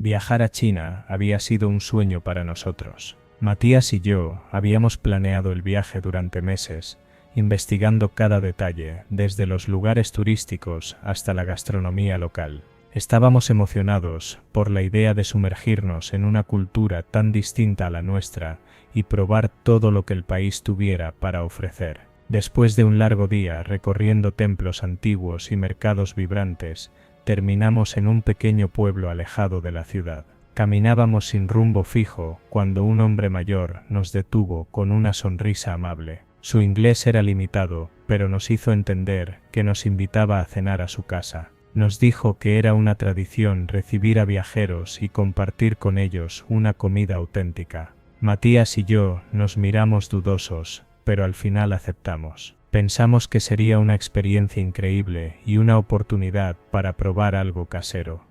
Viajar a China había sido un sueño para nosotros. Matías y yo habíamos planeado el viaje durante meses, investigando cada detalle, desde los lugares turísticos hasta la gastronomía local. Estábamos emocionados por la idea de sumergirnos en una cultura tan distinta a la nuestra y probar todo lo que el país tuviera para ofrecer. Después de un largo día recorriendo templos antiguos y mercados vibrantes, terminamos en un pequeño pueblo alejado de la ciudad. Caminábamos sin rumbo fijo cuando un hombre mayor nos detuvo con una sonrisa amable. Su inglés era limitado, pero nos hizo entender que nos invitaba a cenar a su casa. Nos dijo que era una tradición recibir a viajeros y compartir con ellos una comida auténtica. Matías y yo nos miramos dudosos, pero al final aceptamos. Pensamos que sería una experiencia increíble y una oportunidad para probar algo casero.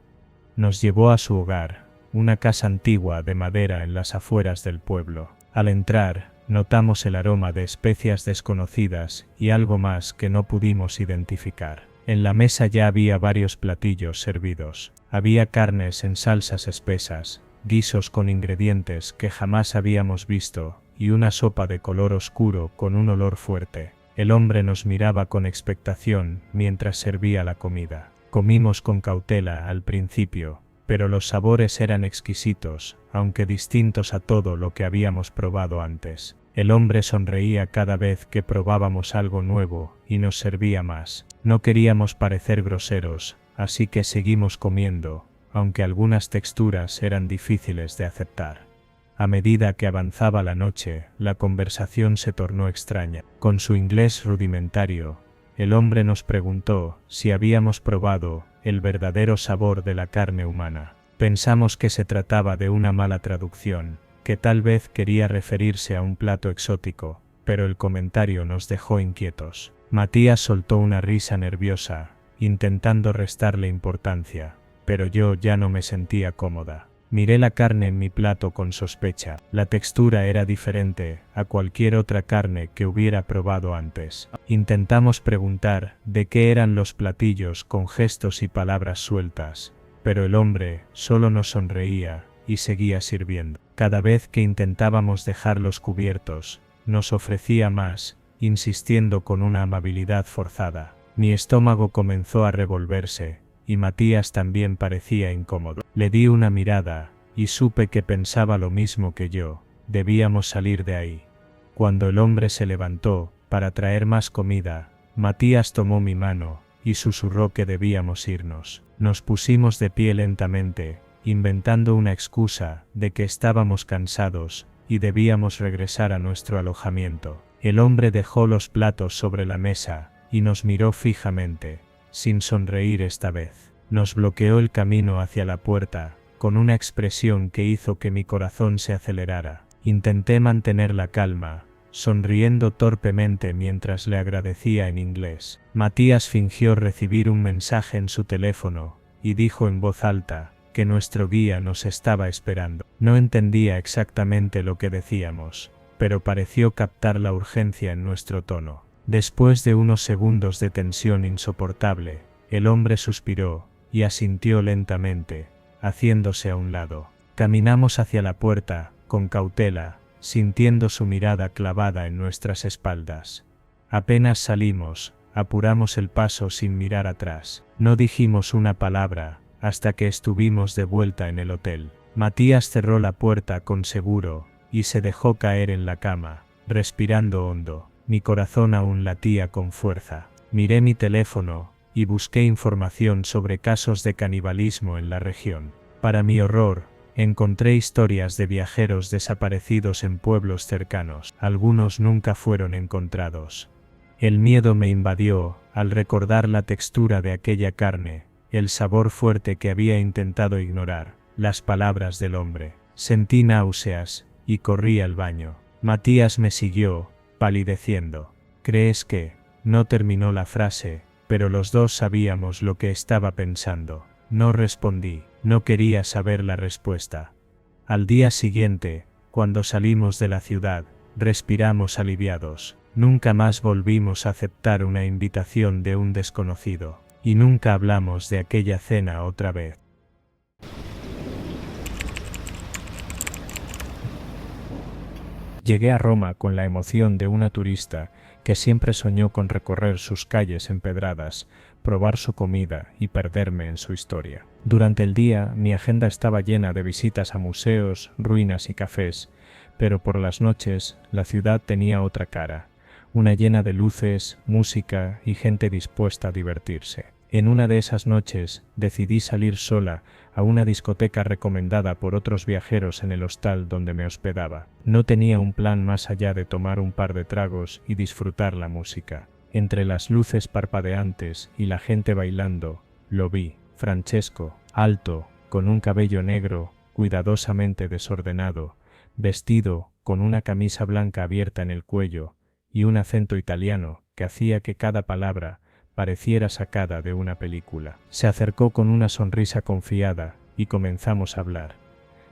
Nos llevó a su hogar, una casa antigua de madera en las afueras del pueblo. Al entrar, notamos el aroma de especias desconocidas y algo más que no pudimos identificar. En la mesa ya había varios platillos servidos. Había carnes en salsas espesas, guisos con ingredientes que jamás habíamos visto, y una sopa de color oscuro con un olor fuerte. El hombre nos miraba con expectación mientras servía la comida. Comimos con cautela al principio, pero los sabores eran exquisitos, aunque distintos a todo lo que habíamos probado antes. El hombre sonreía cada vez que probábamos algo nuevo y nos servía más. No queríamos parecer groseros, así que seguimos comiendo, aunque algunas texturas eran difíciles de aceptar. A medida que avanzaba la noche, la conversación se tornó extraña. Con su inglés rudimentario, el hombre nos preguntó si habíamos probado el verdadero sabor de la carne humana. Pensamos que se trataba de una mala traducción, que tal vez quería referirse a un plato exótico, pero el comentario nos dejó inquietos. Matías soltó una risa nerviosa, intentando restarle importancia, pero yo ya no me sentía cómoda. Miré la carne en mi plato con sospecha. La textura era diferente a cualquier otra carne que hubiera probado antes. Intentamos preguntar de qué eran los platillos con gestos y palabras sueltas, pero el hombre solo nos sonreía y seguía sirviendo. Cada vez que intentábamos dejarlos cubiertos, nos ofrecía más, insistiendo con una amabilidad forzada. Mi estómago comenzó a revolverse, y Matías también parecía incómodo. Le di una mirada, y supe que pensaba lo mismo que yo. Debíamos salir de ahí. Cuando el hombre se levantó para traer más comida, Matías tomó mi mano y susurró que debíamos irnos. Nos pusimos de pie lentamente, inventando una excusa de que estábamos cansados y debíamos regresar a nuestro alojamiento. El hombre dejó los platos sobre la mesa y nos miró fijamente, sin sonreír esta vez. Nos bloqueó el camino hacia la puerta, con una expresión que hizo que mi corazón se acelerara. Intenté mantener la calma, sonriendo torpemente mientras le agradecía en inglés. Matías fingió recibir un mensaje en su teléfono, y dijo en voz alta que nuestro guía nos estaba esperando. No entendía exactamente lo que decíamos, pero pareció captar la urgencia en nuestro tono. Después de unos segundos de tensión insoportable, el hombre suspiró y asintió lentamente, haciéndose a un lado. Caminamos hacia la puerta, con cautela, sintiendo su mirada clavada en nuestras espaldas. Apenas salimos, apuramos el paso sin mirar atrás. No dijimos una palabra, hasta que estuvimos de vuelta en el hotel. Matías cerró la puerta con seguro, y se dejó caer en la cama, respirando hondo. Mi corazón aún latía con fuerza. Miré mi teléfono, y busqué información sobre casos de canibalismo en la región. Para mi horror, encontré historias de viajeros desaparecidos en pueblos cercanos. Algunos nunca fueron encontrados. El miedo me invadió al recordar la textura de aquella carne, el sabor fuerte que había intentado ignorar, las palabras del hombre. Sentí náuseas, y corrí al baño. Matías me siguió, palideciendo. ¿Crees que? No terminó la frase, pero los dos sabíamos lo que estaba pensando. No respondí, no quería saber la respuesta. Al día siguiente, cuando salimos de la ciudad, respiramos aliviados. Nunca más volvimos a aceptar una invitación de un desconocido, y nunca hablamos de aquella cena otra vez. Llegué a Roma con la emoción de una turista que siempre soñó con recorrer sus calles empedradas, probar su comida y perderme en su historia. Durante el día mi agenda estaba llena de visitas a museos, ruinas y cafés, pero por las noches la ciudad tenía otra cara, una llena de luces, música y gente dispuesta a divertirse. En una de esas noches decidí salir sola a una discoteca recomendada por otros viajeros en el hostal donde me hospedaba. No tenía un plan más allá de tomar un par de tragos y disfrutar la música. Entre las luces parpadeantes y la gente bailando, lo vi, Francesco, alto, con un cabello negro, cuidadosamente desordenado, vestido con una camisa blanca abierta en el cuello y un acento italiano que hacía que cada palabra pareciera sacada de una película. Se acercó con una sonrisa confiada y comenzamos a hablar.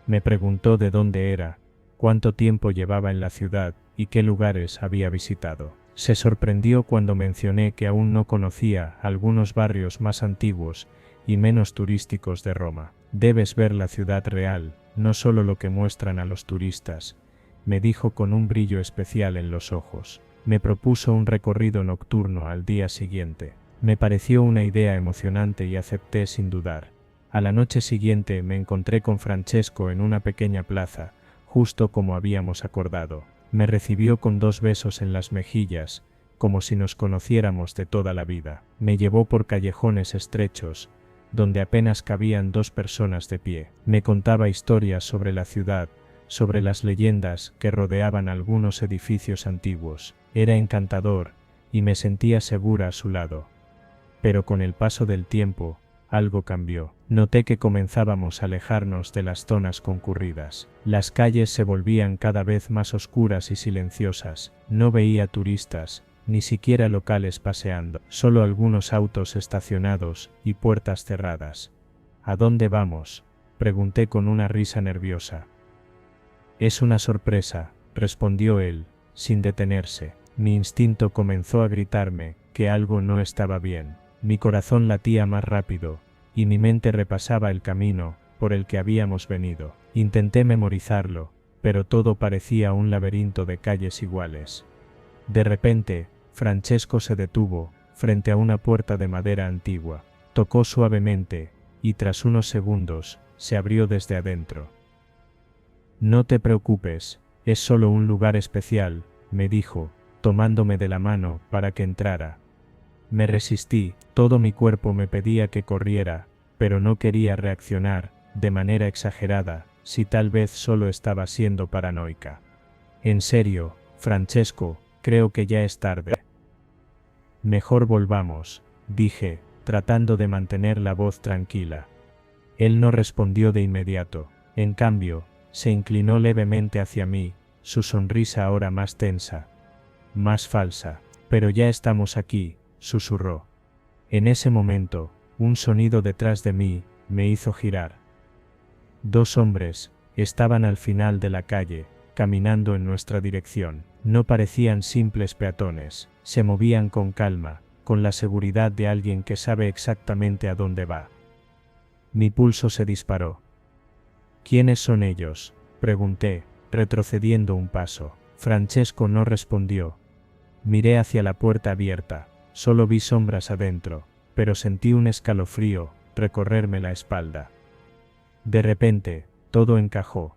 Me preguntó de dónde era, cuánto tiempo llevaba en la ciudad y qué lugares había visitado. Se sorprendió cuando mencioné que aún no conocía algunos barrios más antiguos y menos turísticos de Roma. Debes ver la ciudad real, no solo lo que muestran a los turistas, me dijo con un brillo especial en los ojos. Me propuso un recorrido nocturno al día siguiente. Me pareció una idea emocionante y acepté sin dudar. A la noche siguiente me encontré con Francesco en una pequeña plaza, justo como habíamos acordado. Me recibió con 2 besos en las mejillas, como si nos conociéramos de toda la vida. Me llevó por callejones estrechos, donde apenas cabían 2 personas de pie. Me contaba historias sobre la ciudad, sobre las leyendas que rodeaban algunos edificios antiguos. Era encantador, y me sentía segura a su lado. Pero con el paso del tiempo, algo cambió. Noté que comenzábamos a alejarnos de las zonas concurridas. Las calles se volvían cada vez más oscuras y silenciosas. No veía turistas, ni siquiera locales paseando, solo algunos autos estacionados y puertas cerradas. ¿A dónde vamos?, pregunté con una risa nerviosa. Es una sorpresa, respondió él, sin detenerse. Mi instinto comenzó a gritarme que algo no estaba bien. Mi corazón latía más rápido, y mi mente repasaba el camino por el que habíamos venido. Intenté memorizarlo, pero todo parecía un laberinto de calles iguales. De repente, Francesco se detuvo, frente a una puerta de madera antigua. Tocó suavemente, y tras unos segundos, se abrió desde adentro. No te preocupes, es solo un lugar especial, me dijo, tomándome de la mano para que entrara. Me resistí, todo mi cuerpo me pedía que corriera, pero no quería reaccionar, de manera exagerada, si tal vez solo estaba siendo paranoica. En serio, Francesco, creo que ya es tarde. Mejor volvamos, dije, tratando de mantener la voz tranquila. Él no respondió de inmediato, en cambio, se inclinó levemente hacia mí, su sonrisa ahora más tensa, más falsa. Pero ya estamos aquí, susurró. En ese momento, un sonido detrás de mí me hizo girar. 2 hombres estaban al final de la calle, caminando en nuestra dirección. No parecían simples peatones, se movían con calma, con la seguridad de alguien que sabe exactamente a dónde va. Mi pulso se disparó. ¿Quiénes son ellos?, pregunté, retrocediendo un paso. Francesco no respondió. Miré hacia la puerta abierta, solo vi sombras adentro, pero sentí un escalofrío recorrerme la espalda. De repente, todo encajó.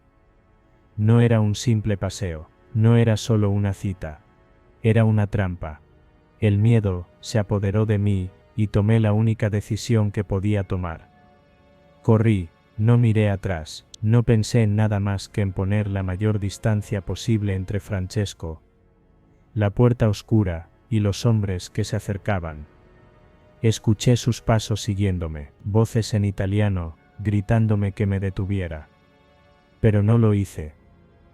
No era un simple paseo, no era solo una cita, era una trampa. El miedo se apoderó de mí y tomé la única decisión que podía tomar. Corrí, no miré atrás, no pensé en nada más que en poner la mayor distancia posible entre Francesco, la puerta oscura y los hombres que se acercaban. Escuché sus pasos siguiéndome, voces en italiano, gritándome que me detuviera. Pero no lo hice.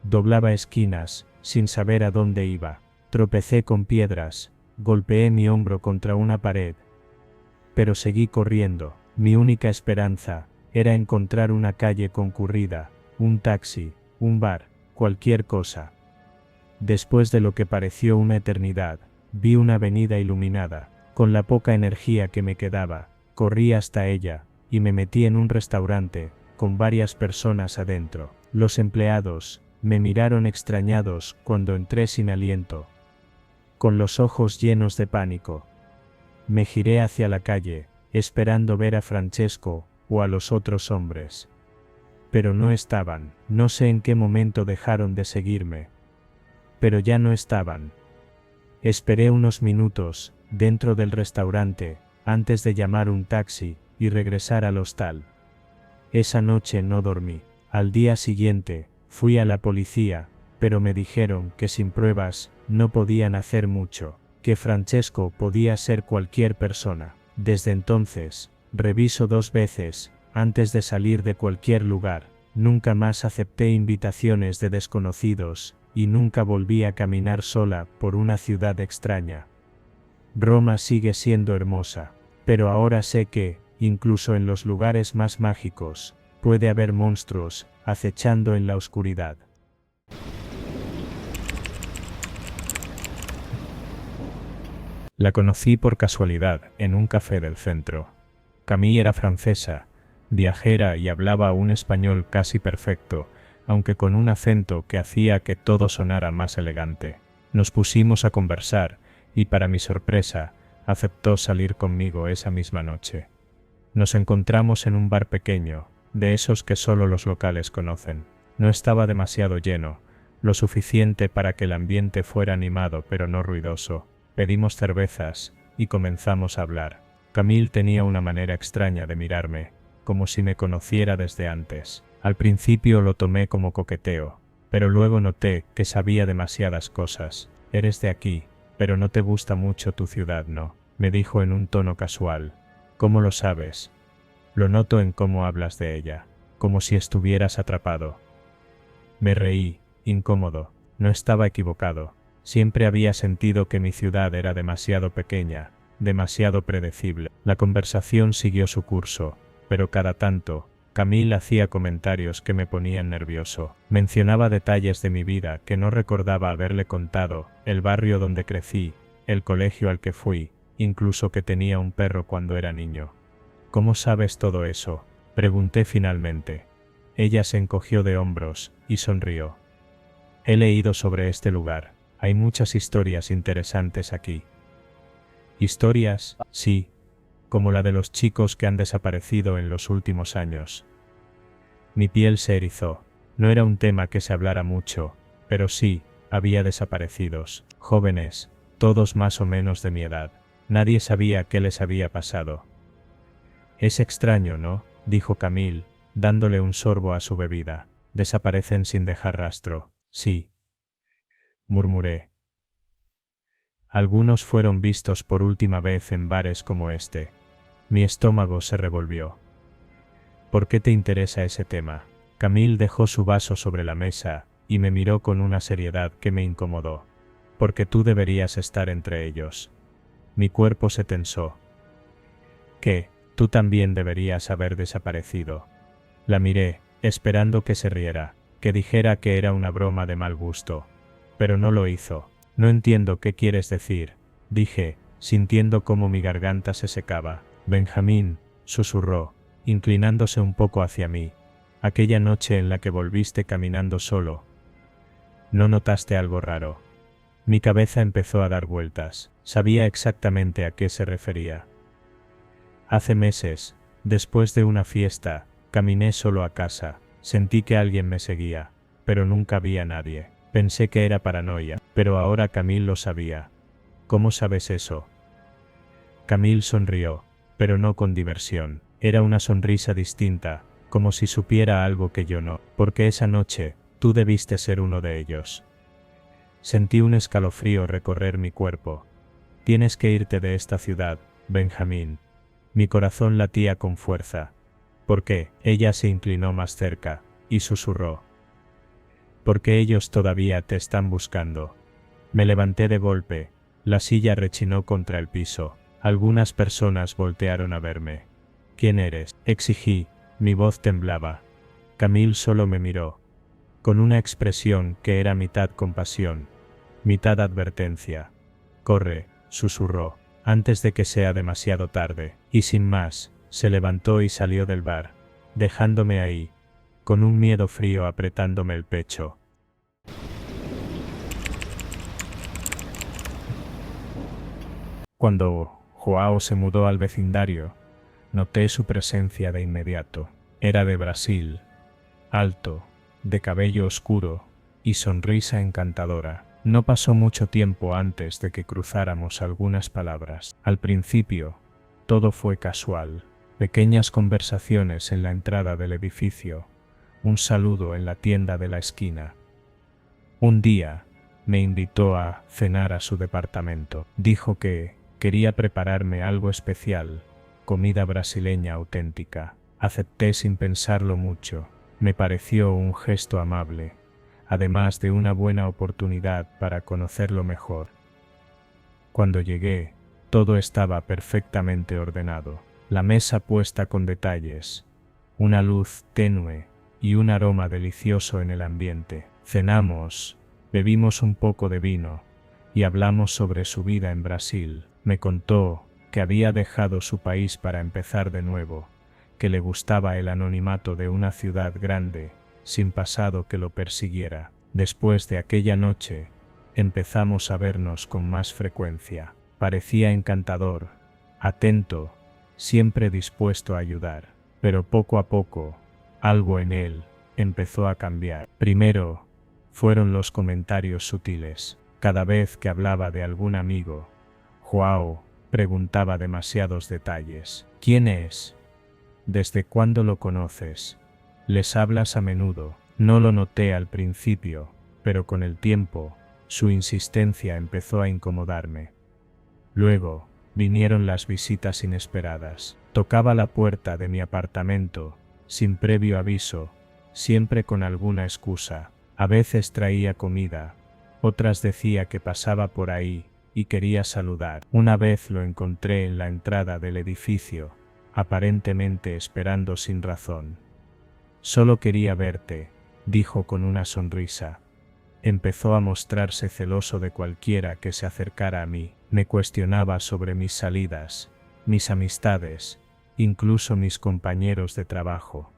Doblaba esquinas, sin saber a dónde iba. Tropecé con piedras, golpeé mi hombro contra una pared. Pero seguí corriendo. Mi única esperanza era encontrar una calle concurrida, un taxi, un bar, cualquier cosa. Después de lo que pareció una eternidad, vi una avenida iluminada. Con la poca energía que me quedaba, corrí hasta ella, y me metí en un restaurante, con varias personas adentro. Los empleados Me miraron extrañados cuando entré sin aliento, con los ojos llenos de pánico. Me giré hacia la calle, esperando ver a Francesco o a los otros hombres. Pero no estaban. No sé en qué momento dejaron de seguirme. Pero ya no estaban. Esperé unos minutos, dentro del restaurante, antes de llamar un taxi y regresar al hostal. Esa noche no dormí. Al día siguiente, fui a la policía, pero me dijeron que sin pruebas no podían hacer mucho, que Francesco podía ser cualquier persona. Desde entonces, reviso 2 veces, antes de salir de cualquier lugar. Nunca más acepté invitaciones de desconocidos, y nunca volví a caminar sola por una ciudad extraña. Roma sigue siendo hermosa, pero ahora sé que, incluso en los lugares más mágicos, puede haber monstruos acechando en la oscuridad. La conocí por casualidad en un café del centro. Camille era francesa, viajera y hablaba un español casi perfecto, aunque con un acento que hacía que todo sonara más elegante. Nos pusimos a conversar, y para mi sorpresa, aceptó salir conmigo esa misma noche. Nos encontramos en un bar pequeño, de esos que solo los locales conocen. No estaba demasiado lleno, lo suficiente para que el ambiente fuera animado pero no ruidoso. Pedimos cervezas, y comenzamos a hablar. Camille tenía una manera extraña de mirarme, como si me conociera desde antes. Al principio lo tomé como coqueteo, pero luego noté que sabía demasiadas cosas. Eres de aquí, pero no te gusta mucho tu ciudad, ¿no? Me dijo en un tono casual. ¿Cómo lo sabes? Lo noto en cómo hablas de ella, como si estuvieras atrapado. Me reí, incómodo. No estaba equivocado. Siempre había sentido que mi ciudad era demasiado pequeña, demasiado predecible. La conversación siguió su curso, pero cada tanto, Camille hacía comentarios que me ponían nervioso. Mencionaba detalles de mi vida que no recordaba haberle contado, el barrio donde crecí, el colegio al que fui, incluso que tenía un perro cuando era niño. ¿Cómo sabes todo eso?, pregunté finalmente. Ella se encogió de hombros y sonrió. He leído sobre este lugar. Hay muchas historias interesantes aquí. ¿Historias? Sí, como la de los chicos que han desaparecido en los últimos años. Mi piel se erizó. No era un tema que se hablara mucho, pero sí, había desaparecidos, jóvenes, todos más o menos de mi edad. Nadie sabía qué les había pasado. Es extraño, ¿no?, dijo Camille, dándole un sorbo a su bebida. Desaparecen sin dejar rastro. Sí, murmuré. Algunos fueron vistos por última vez en bares como este. Mi estómago se revolvió. ¿Por qué te interesa ese tema? Camille dejó su vaso sobre la mesa y me miró con una seriedad que me incomodó. Porque tú deberías estar entre ellos. Mi cuerpo se tensó. ¿Qué? Tú también deberías haber desaparecido. La miré, esperando que se riera, que dijera que era una broma de mal gusto. Pero no lo hizo. No entiendo qué quieres decir, dije, sintiendo cómo mi garganta se secaba. Benjamín, susurró, inclinándose un poco hacia mí. Aquella noche en la que volviste caminando solo. ¿No notaste algo raro? Mi cabeza empezó a dar vueltas. Sabía exactamente a qué se refería. Hace meses, después de una fiesta, caminé solo a casa. Sentí que alguien me seguía, pero nunca vi a nadie. Pensé que era paranoia, pero ahora Camille lo sabía. ¿Cómo sabes eso? Camille sonrió, pero no con diversión. Era una sonrisa distinta, como si supiera algo que yo no, porque esa noche, tú debiste ser uno de ellos. Sentí un escalofrío recorrer mi cuerpo. Tienes que irte de esta ciudad, Benjamín. Mi corazón latía con fuerza. ¿Por qué? Ella se inclinó más cerca, y susurró. Porque ellos todavía te están buscando. Me levanté de golpe, la silla rechinó contra el piso. Algunas personas voltearon a verme. ¿Quién eres?, exigí, mi voz temblaba. Camille solo me miró, con una expresión que era mitad compasión, mitad advertencia. Corre, susurró, antes de que sea demasiado tarde, y sin más, se levantó y salió del bar, dejándome ahí, con un miedo frío apretándome el pecho. Cuando Joao se mudó al vecindario, noté su presencia de inmediato. Era de Brasil, alto, de cabello oscuro y sonrisa encantadora. No pasó mucho tiempo antes de que cruzáramos algunas palabras. Al principio, todo fue casual. Pequeñas conversaciones en la entrada del edificio, un saludo en la tienda de la esquina. Un día, me invitó a cenar a su departamento. Dijo que quería prepararme algo especial, comida brasileña auténtica. Acepté sin pensarlo mucho. Me pareció un gesto amable, además de una buena oportunidad para conocerlo mejor. Cuando llegué, todo estaba perfectamente ordenado. La mesa puesta con detalles, una luz tenue y un aroma delicioso en el ambiente. Cenamos, bebimos un poco de vino y hablamos sobre su vida en Brasil. Me contó que había dejado su país para empezar de nuevo, que le gustaba el anonimato de una ciudad grande, sin pasado que lo persiguiera. Después de aquella noche, empezamos a vernos con más frecuencia. Parecía encantador, atento, siempre dispuesto a ayudar. Pero poco a poco, algo en él empezó a cambiar. Primero, fueron los comentarios sutiles. Cada vez que hablaba de algún amigo, Joao preguntaba demasiados detalles. ¿Quién es? ¿Desde cuándo lo conoces? ¿Les hablas a menudo? No lo noté al principio, pero con el tiempo, su insistencia empezó a incomodarme. Luego, vinieron las visitas inesperadas. Tocaba la puerta de mi apartamento, sin previo aviso, siempre con alguna excusa. A veces traía comida, otras decía que pasaba por ahí y quería saludar. Una vez lo encontré en la entrada del edificio, aparentemente esperando sin razón. Solo quería verte, dijo con una sonrisa. Empezó a mostrarse celoso de cualquiera que se acercara a mí. Me cuestionaba sobre mis salidas, mis amistades, incluso mis compañeros de trabajo.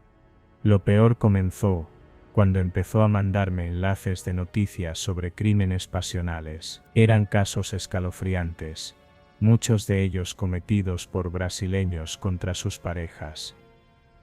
Lo peor comenzó cuando empezó a mandarme enlaces de noticias sobre crímenes pasionales. Eran casos escalofriantes, muchos de ellos cometidos por brasileños contra sus parejas.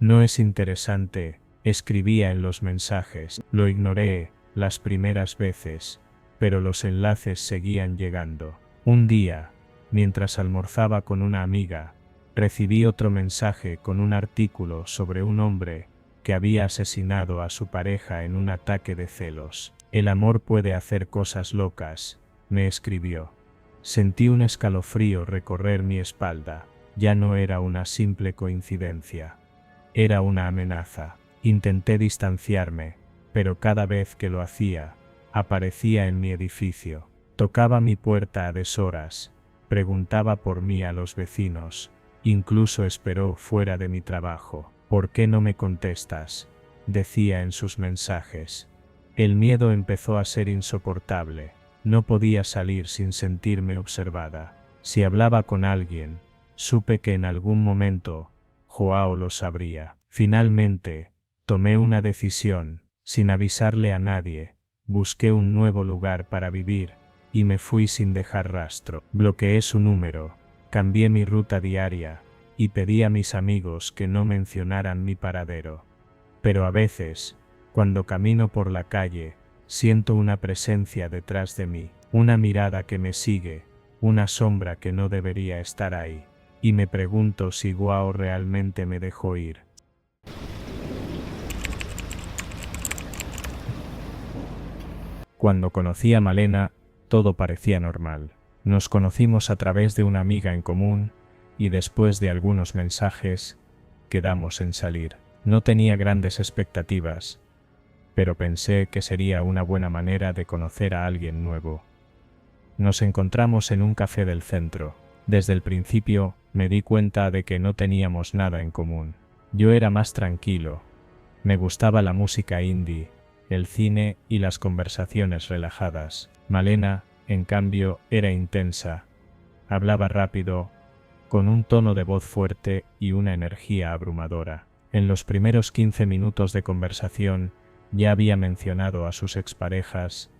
No es interesante, escribía en los mensajes. Lo ignoré las primeras veces, pero los enlaces seguían llegando. Un día, mientras almorzaba con una amiga, recibí otro mensaje con un artículo sobre un hombre que había asesinado a su pareja en un ataque de celos. El amor puede hacer cosas locas, me escribió. Sentí un escalofrío recorrer mi espalda. Ya no era una simple coincidencia. Era una amenaza. Intenté distanciarme, pero cada vez que lo hacía, aparecía en mi edificio. Tocaba mi puerta a deshoras, preguntaba por mí a los vecinos, incluso esperó fuera de mi trabajo. ¿Por qué no me contestas?, decía en sus mensajes. El miedo empezó a ser insoportable. No podía salir sin sentirme observada. Si hablaba con alguien, supe que en algún momento, Joao lo sabría. Finalmente, tomé una decisión, sin avisarle a nadie. Busqué un nuevo lugar para vivir, y me fui sin dejar rastro. Bloqueé su número, cambié mi ruta diaria, y pedí a mis amigos que no mencionaran mi paradero. Pero a veces, cuando camino por la calle, siento una presencia detrás de mí, una mirada que me sigue, una sombra que no debería estar ahí, y me pregunto si Joao realmente me dejó ir. Cuando conocí a Malena, todo parecía normal. Nos conocimos a través de una amiga en común, y después de algunos mensajes, quedamos en salir. No tenía grandes expectativas, pero pensé que sería una buena manera de conocer a alguien nuevo. Nos encontramos en un café del centro. Desde el principio, me di cuenta de que no teníamos nada en común. Yo era más tranquilo. Me gustaba la música indie, el cine y las conversaciones relajadas. Malena, en cambio, era intensa. Hablaba rápido, con un tono de voz fuerte y una energía abrumadora. En los primeros 15 minutos de conversación, ya había mencionado a sus exparejas,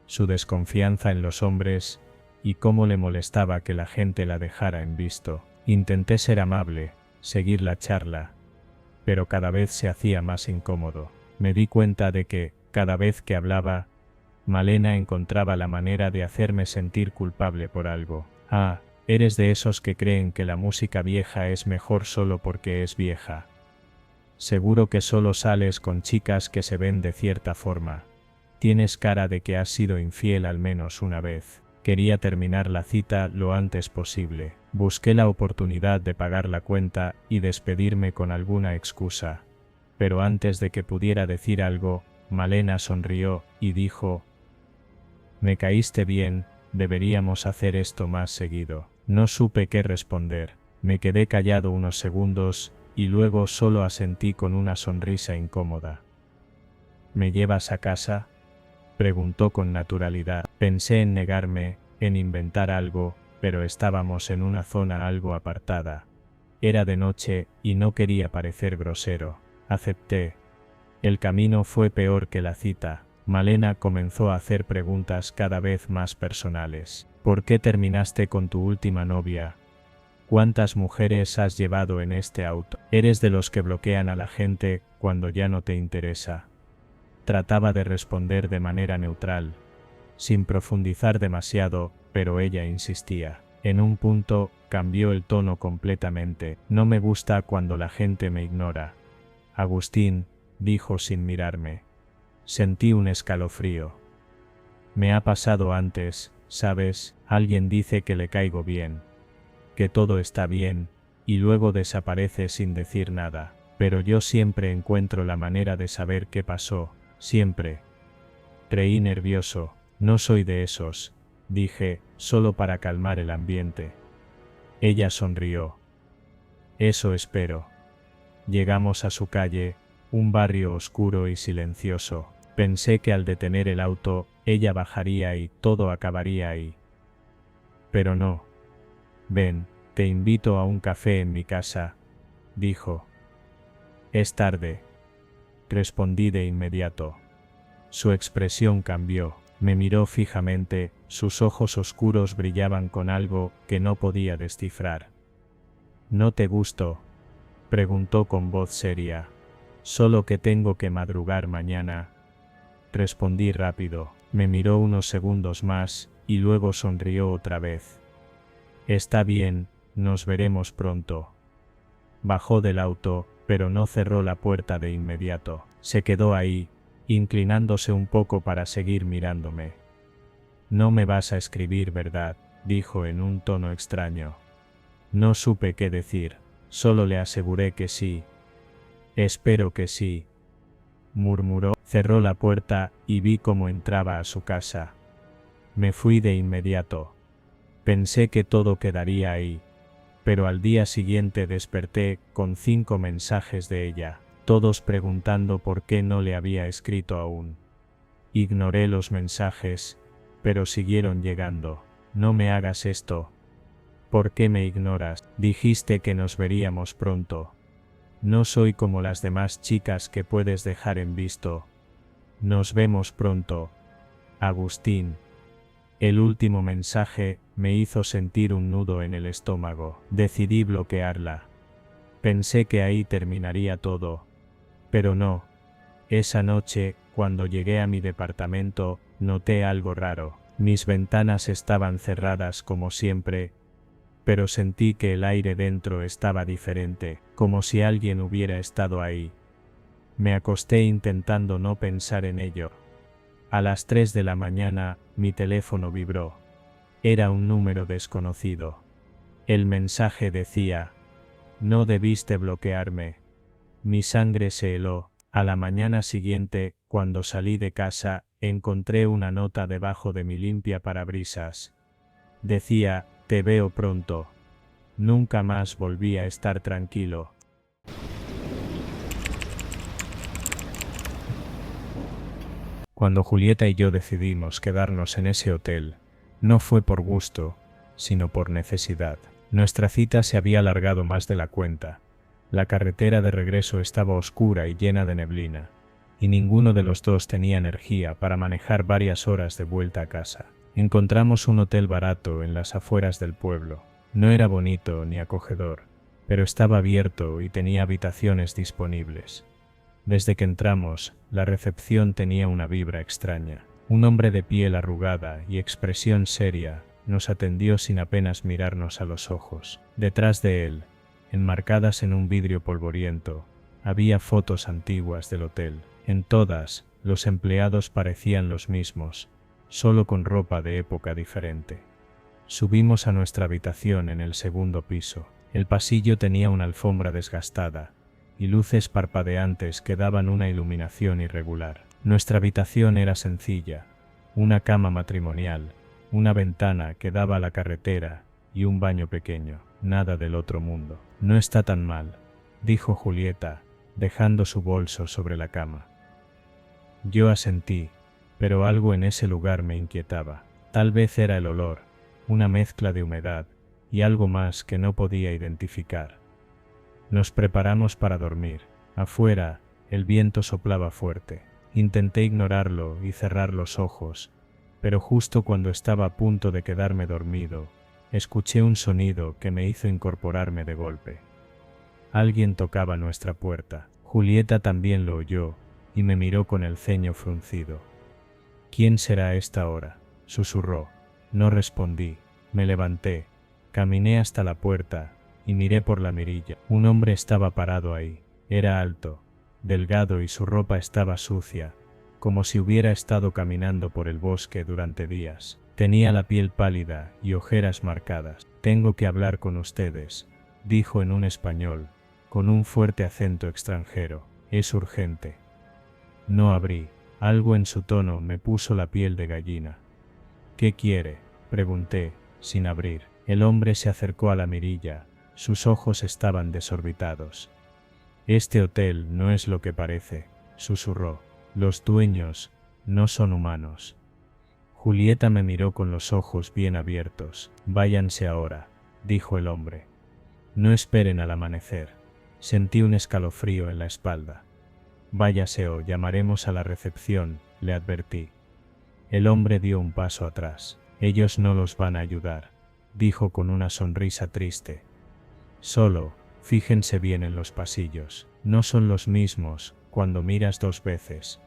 su desconfianza en los hombres y cómo le molestaba que la gente la dejara en visto. Intenté ser amable, seguir la charla, pero cada vez se hacía más incómodo. Me di cuenta de que, cada vez que hablaba, Malena encontraba la manera de hacerme sentir culpable por algo. Ah, eres de esos que creen que la música vieja es mejor solo porque es vieja. Seguro que solo sales con chicas que se ven de cierta forma. Tienes cara de que has sido infiel al menos una vez. Quería terminar la cita lo antes posible. Busqué la oportunidad de pagar la cuenta y despedirme con alguna excusa. Pero antes de que pudiera decir algo, Malena sonrió y dijo: «Me caíste bien, deberíamos hacer esto más seguido». No supe qué responder. Me quedé callado unos segundos, y luego solo asentí con una sonrisa incómoda. «¿Me llevas a casa?», preguntó con naturalidad. Pensé en negarme, en inventar algo, pero estábamos en una zona algo apartada. Era de noche, y no quería parecer grosero. Acepté. El camino fue peor que la cita. Malena comenzó a hacer preguntas cada vez más personales. ¿Por qué terminaste con tu última novia? ¿Cuántas mujeres has llevado en este auto? ¿Eres de los que bloquean a la gente cuando ya no te interesa? Trataba de responder de manera neutral, sin profundizar demasiado, pero ella insistía. En un punto, cambió el tono completamente. «No me gusta cuando la gente me ignora». «Agustín», dijo sin mirarme. Sentí un escalofrío. «Me ha pasado antes, ¿sabes? Alguien dice que le caigo bien, que todo está bien, y luego desaparece sin decir nada. Pero yo siempre encuentro la manera de saber qué pasó, siempre». Reí nervioso. «No soy de esos», dije, solo para calmar el ambiente. Ella sonrió. «Eso espero». Llegamos a su calle, un barrio oscuro y silencioso. Pensé que al detener el auto, ella bajaría y todo acabaría ahí. Pero no. «Ven, te invito a un café en mi casa», dijo. «Es tarde», respondí de inmediato. Su expresión cambió. Me miró fijamente, sus ojos oscuros brillaban con algo que no podía descifrar. «¿No te gusto?», preguntó con voz seria. «Solo que tengo que madrugar mañana», respondí rápido. Me miró unos segundos más, y luego sonrió otra vez. «Está bien, nos veremos pronto». Bajó del auto, pero no cerró la puerta de inmediato. Se quedó ahí, inclinándose un poco para seguir mirándome. «No me vas a escribir, ¿verdad?», dijo en un tono extraño. No supe qué decir, solo le aseguré que sí. «Espero que sí», murmuró. Cerró la puerta y vi cómo entraba a su casa. Me fui de inmediato. Pensé que todo quedaría ahí. Pero al día siguiente desperté con 5 mensajes de ella, todos preguntando por qué no le había escrito aún. Ignoré los mensajes, pero siguieron llegando. «No me hagas esto». «¿Por qué me ignoras? Dijiste que nos veríamos pronto». «No soy como las demás chicas que puedes dejar en visto». «Nos vemos pronto, Agustín». El último mensaje me hizo sentir un nudo en el estómago. Decidí bloquearla. Pensé que ahí terminaría todo. Pero no. Esa noche, cuando llegué a mi departamento, noté algo raro. Mis ventanas estaban cerradas como siempre, pero sentí que el aire dentro estaba diferente, como si alguien hubiera estado ahí. Me acosté intentando no pensar en ello. A las 3 de la mañana, mi teléfono vibró. Era un número desconocido. El mensaje decía: «No debiste bloquearme». Mi sangre se heló. A la mañana siguiente, cuando salí de casa, encontré una nota debajo de mi limpia parabrisas. Decía: «Te veo pronto». Nunca más volví a estar tranquilo. Cuando Julieta y yo decidimos quedarnos en ese hotel, no fue por gusto, sino por necesidad. Nuestra cita se había alargado más de la cuenta. La carretera de regreso estaba oscura y llena de neblina, y ninguno de los dos tenía energía para manejar varias horas de vuelta a casa. Encontramos un hotel barato en las afueras del pueblo. No era bonito ni acogedor, pero estaba abierto y tenía habitaciones disponibles. Desde que entramos, la recepción tenía una vibra extraña. Un hombre de piel arrugada y expresión seria nos atendió sin apenas mirarnos a los ojos. Detrás de él, enmarcadas en un vidrio polvoriento, había fotos antiguas del hotel. En todas, los empleados parecían los mismos, solo con ropa de época diferente. Subimos a nuestra habitación en el segundo piso. El pasillo tenía una alfombra desgastada y luces parpadeantes que daban una iluminación irregular. Nuestra habitación era sencilla: una cama matrimonial, una ventana que daba a la carretera y un baño pequeño. Nada del otro mundo. No está tan mal, dijo Julieta, dejando su bolso sobre la cama. Yo asentí, pero algo en ese lugar me inquietaba. Tal vez era el olor, una mezcla de humedad y algo más que no podía identificar. Nos preparamos para dormir. Afuera, el viento soplaba fuerte. Intenté ignorarlo y cerrar los ojos, pero justo cuando estaba a punto de quedarme dormido, escuché un sonido que me hizo incorporarme de golpe. Alguien tocaba nuestra puerta. Julieta también lo oyó y me miró con el ceño fruncido. ¿Quién será a esta hora?, susurró. No respondí. Me levanté, caminé hasta la puerta y miré por la mirilla. Un hombre estaba parado ahí. Era alto, delgado y su ropa estaba sucia, como si hubiera estado caminando por el bosque durante días. Tenía la piel pálida y ojeras marcadas. Tengo que hablar con ustedes, dijo en un español, con un fuerte acento extranjero. Es urgente. No abrí. Algo en su tono me puso la piel de gallina. ¿Qué quiere?, pregunté, sin abrir. El hombre se acercó a la mirilla. Sus ojos estaban desorbitados. Este hotel no es lo que parece, susurró. Los dueños no son humanos. Julieta me miró con los ojos bien abiertos. Váyanse ahora, dijo el hombre. No esperen al amanecer. Sentí un escalofrío en la espalda. Váyase o llamaremos a la recepción, le advertí. El hombre dio un paso atrás. Ellos no los van a ayudar, dijo con una sonrisa triste. Solo, fíjense bien en los pasillos. No son los mismos cuando miras dos veces.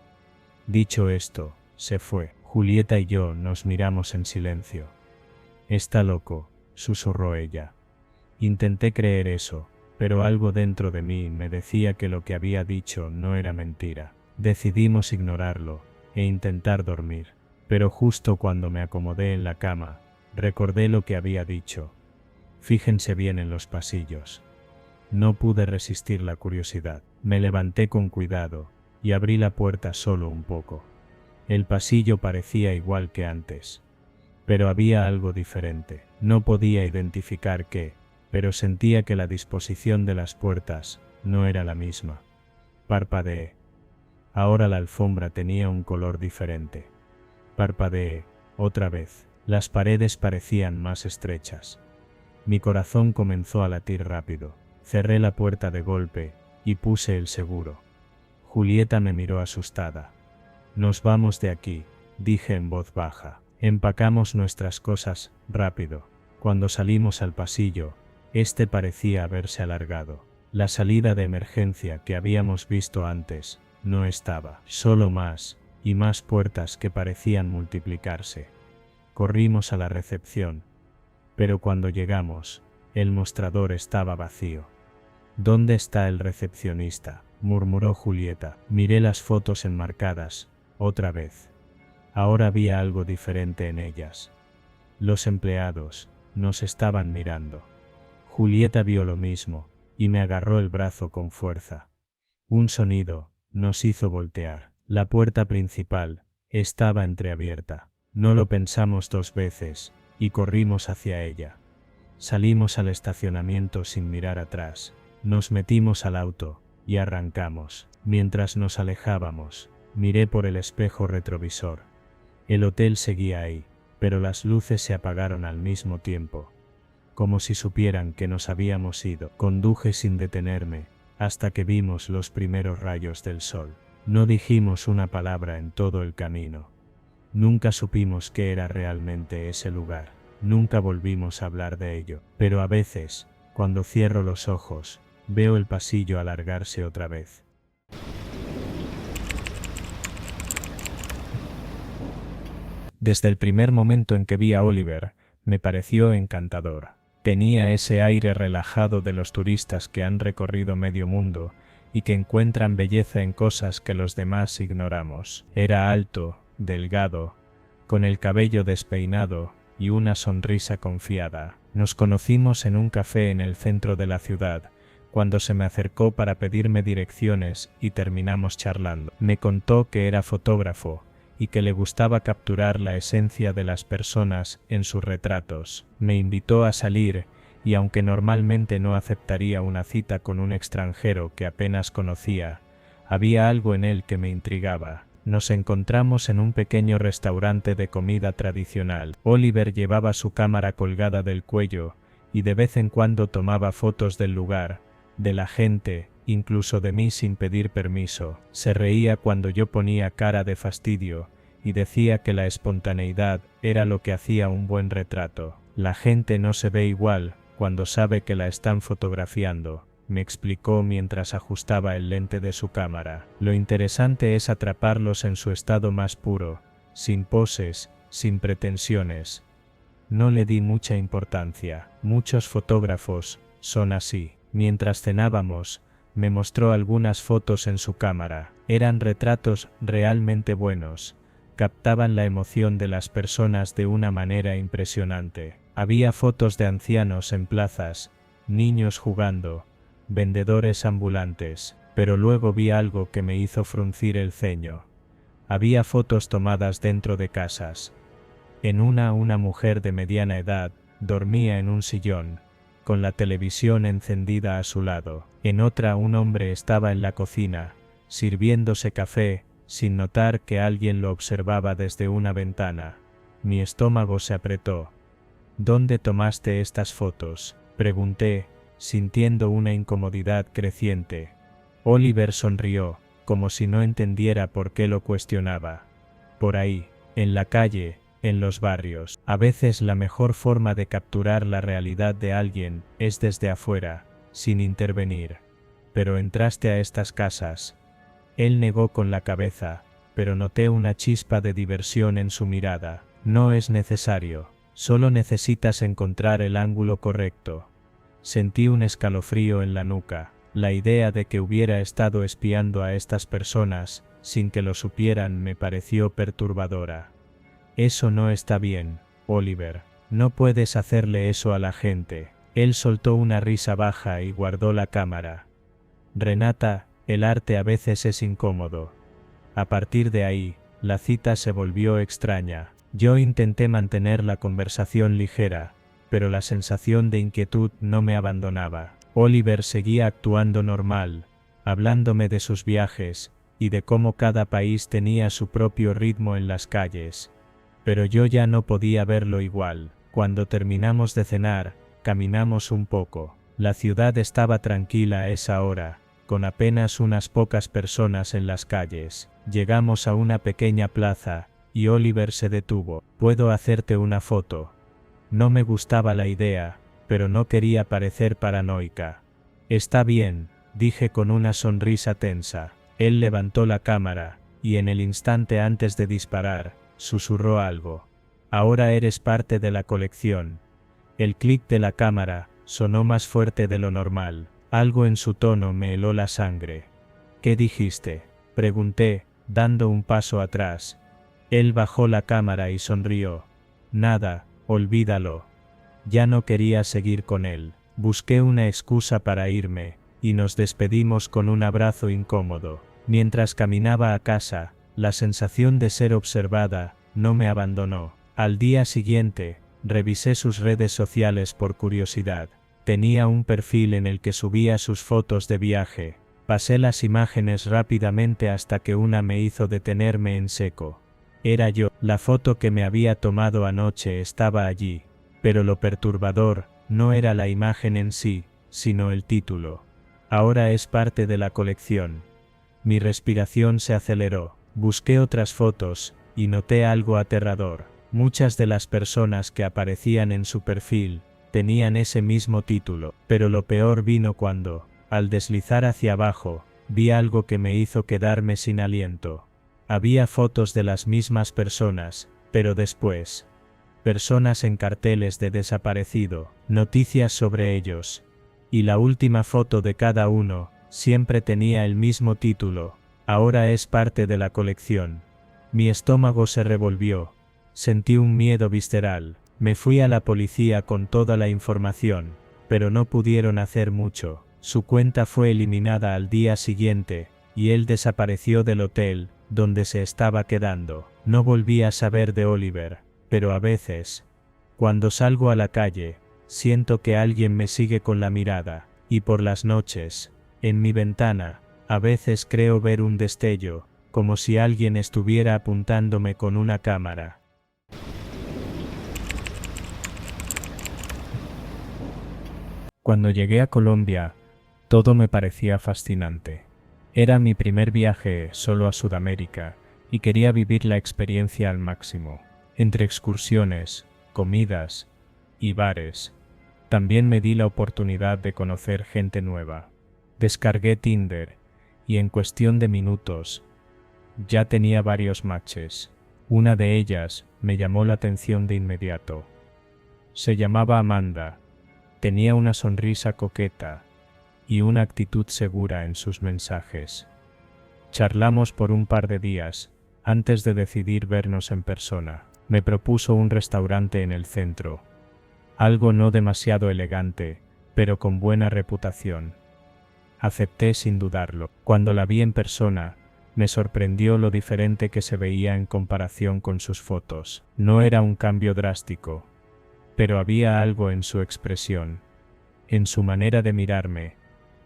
Dicho esto, se fue. Julieta y yo nos miramos en silencio. Está loco, susurró ella. Intenté creer eso, pero algo dentro de mí me decía que lo que había dicho no era mentira. Decidimos ignorarlo e intentar dormir, pero justo cuando me acomodé en la cama, recordé lo que había dicho. Fíjense bien en los pasillos. No pude resistir la curiosidad. Me levanté con cuidado y abrí la puerta solo un poco. El pasillo parecía igual que antes, pero había algo diferente. No podía identificar qué, pero sentía que la disposición de las puertas no era la misma. Parpadeé. Ahora la alfombra tenía un color diferente. Parpadeé, otra vez. Las paredes parecían más estrechas. Mi corazón comenzó a latir rápido. Cerré la puerta de golpe y puse el seguro. Julieta me miró asustada. Nos vamos de aquí, dije en voz baja. Empacamos nuestras cosas rápido. Cuando salimos al pasillo, este parecía haberse alargado. La salida de emergencia que habíamos visto antes no estaba. Solo más y más puertas que parecían multiplicarse. Corrimos a la recepción, pero cuando llegamos, el mostrador estaba vacío. ¿Dónde está el recepcionista?, murmuró Julieta. Miré las fotos enmarcadas, otra vez. Ahora había algo diferente en ellas. Los empleados nos estaban mirando. Julieta vio lo mismo, y me agarró el brazo con fuerza. Un sonido nos hizo voltear. La puerta principal estaba entreabierta. No lo pensamos dos veces, y corrimos hacia ella. Salimos al estacionamiento sin mirar atrás. Nos metimos al auto y arrancamos. Mientras nos alejábamos, miré por el espejo retrovisor. El hotel seguía ahí, pero las luces se apagaron al mismo tiempo. Como si supieran que nos habíamos ido. Conduje sin detenerme, hasta que vimos los primeros rayos del sol. No dijimos una palabra en todo el camino. Nunca supimos qué era realmente ese lugar. Nunca volvimos a hablar de ello. Pero a veces, cuando cierro los ojos, veo el pasillo alargarse otra vez. Desde el primer momento en que vi a Oliver, me pareció encantador. Tenía ese aire relajado de los turistas que han recorrido medio mundo y que encuentran belleza en cosas que los demás ignoramos. Era alto, delgado, con el cabello despeinado y una sonrisa confiada. Nos conocimos en un café en el centro de la ciudad, cuando se me acercó para pedirme direcciones y terminamos charlando. Me contó que era fotógrafo y que le gustaba capturar la esencia de las personas en sus retratos. Me invitó a salir y aunque normalmente no aceptaría una cita con un extranjero que apenas conocía, había algo en él que me intrigaba. Nos encontramos en un pequeño restaurante de comida tradicional. Oliver llevaba su cámara colgada del cuello y de vez en cuando tomaba fotos del lugar, de la gente, incluso de mí sin pedir permiso. Se reía cuando yo ponía cara de fastidio y decía que la espontaneidad era lo que hacía un buen retrato. La gente no se ve igual cuando sabe que la están fotografiando, me explicó mientras ajustaba el lente de su cámara. Lo interesante es atraparlos en su estado más puro, sin poses, sin pretensiones. No le di mucha importancia. Muchos fotógrafos son así. Mientras cenábamos, me mostró algunas fotos en su cámara. Eran retratos realmente buenos. Captaban la emoción de las personas de una manera impresionante. Había fotos de ancianos en plazas, niños jugando, vendedores ambulantes, pero luego vi algo que me hizo fruncir el ceño. Había fotos tomadas dentro de casas. En una mujer de mediana edad dormía en un sillón, con la televisión encendida a su lado. En otra un hombre estaba en la cocina, sirviéndose café, sin notar que alguien lo observaba desde una ventana. Mi estómago se apretó. ¿Dónde tomaste estas fotos?, pregunté, sintiendo una incomodidad creciente. Oliver sonrió, como si no entendiera por qué lo cuestionaba. Por ahí, en la calle, en los barrios. A veces la mejor forma de capturar la realidad de alguien es desde afuera, sin intervenir. Pero entraste a estas casas. Él negó con la cabeza, pero noté una chispa de diversión en su mirada. No es necesario, solo necesitas encontrar el ángulo correcto. Sentí un escalofrío en la nuca. La idea de que hubiera estado espiando a estas personas, sin que lo supieran, me pareció perturbadora. Eso no está bien, Oliver. No puedes hacerle eso a la gente. Él soltó una risa baja y guardó la cámara. Renata, el arte a veces es incómodo. A partir de ahí, la cita se volvió extraña. Yo intenté mantener la conversación ligera, pero la sensación de inquietud no me abandonaba. Oliver seguía actuando normal, hablándome de sus viajes y de cómo cada país tenía su propio ritmo en las calles. Pero yo ya no podía verlo igual. Cuando terminamos de cenar, caminamos un poco. La ciudad estaba tranquila a esa hora, con apenas unas pocas personas en las calles. Llegamos a una pequeña plaza, y Oliver se detuvo. ¿Puedo hacerte una foto? No me gustaba la idea, pero no quería parecer paranoica. Está bien, dije con una sonrisa tensa. Él levantó la cámara, y en el instante antes de disparar, susurró algo. Ahora eres parte de la colección. El clic de la cámara sonó más fuerte de lo normal. Algo en su tono me heló la sangre. ¿Qué dijiste?, pregunté, dando un paso atrás. Él bajó la cámara y sonrió. Nada, olvídalo. Ya no quería seguir con él. Busqué una excusa para irme, y nos despedimos con un abrazo incómodo. Mientras caminaba a casa, la sensación de ser observada no me abandonó. Al día siguiente, revisé sus redes sociales por curiosidad. Tenía un perfil en el que subía sus fotos de viaje. Pasé las imágenes rápidamente hasta que una me hizo detenerme en seco. Era yo. La foto que me había tomado anoche estaba allí. Pero lo perturbador no era la imagen en sí, sino el título. Ahora es parte de la colección. Mi respiración se aceleró. Busqué otras fotos, y noté algo aterrador. Muchas de las personas que aparecían en su perfil tenían ese mismo título, pero lo peor vino cuando, al deslizar hacia abajo, vi algo que me hizo quedarme sin aliento. Había fotos de las mismas personas, pero después, personas en carteles de desaparecido, noticias sobre ellos, y la última foto de cada uno siempre tenía el mismo título: ahora es parte de la colección. Mi estómago se revolvió, sentí un miedo visceral, me fui a la policía con toda la información, pero no pudieron hacer mucho. Su cuenta fue eliminada al día siguiente, y él desapareció del hotel donde se estaba quedando. No volví a saber de Oliver, pero a veces, cuando salgo a la calle, siento que alguien me sigue con la mirada, y por las noches, en mi ventana, a veces creo ver un destello, como si alguien estuviera apuntándome con una cámara. Cuando llegué a Colombia, todo me parecía fascinante. Era mi primer viaje solo a Sudamérica, y quería vivir la experiencia al máximo. Entre excursiones, comidas y bares, también me di la oportunidad de conocer gente nueva. Descargué Tinder, y en cuestión de minutos, ya tenía varios matches. Una de ellas me llamó la atención de inmediato. Se llamaba Amanda, tenía una sonrisa coqueta y una actitud segura en sus mensajes. Charlamos por un par de días, antes de decidir vernos en persona. Me propuso un restaurante en el centro, algo no demasiado elegante, pero con buena reputación. Acepté sin dudarlo. Cuando la vi en persona, me sorprendió lo diferente que se veía en comparación con sus fotos. No era un cambio drástico, pero había algo en su expresión, en su manera de mirarme,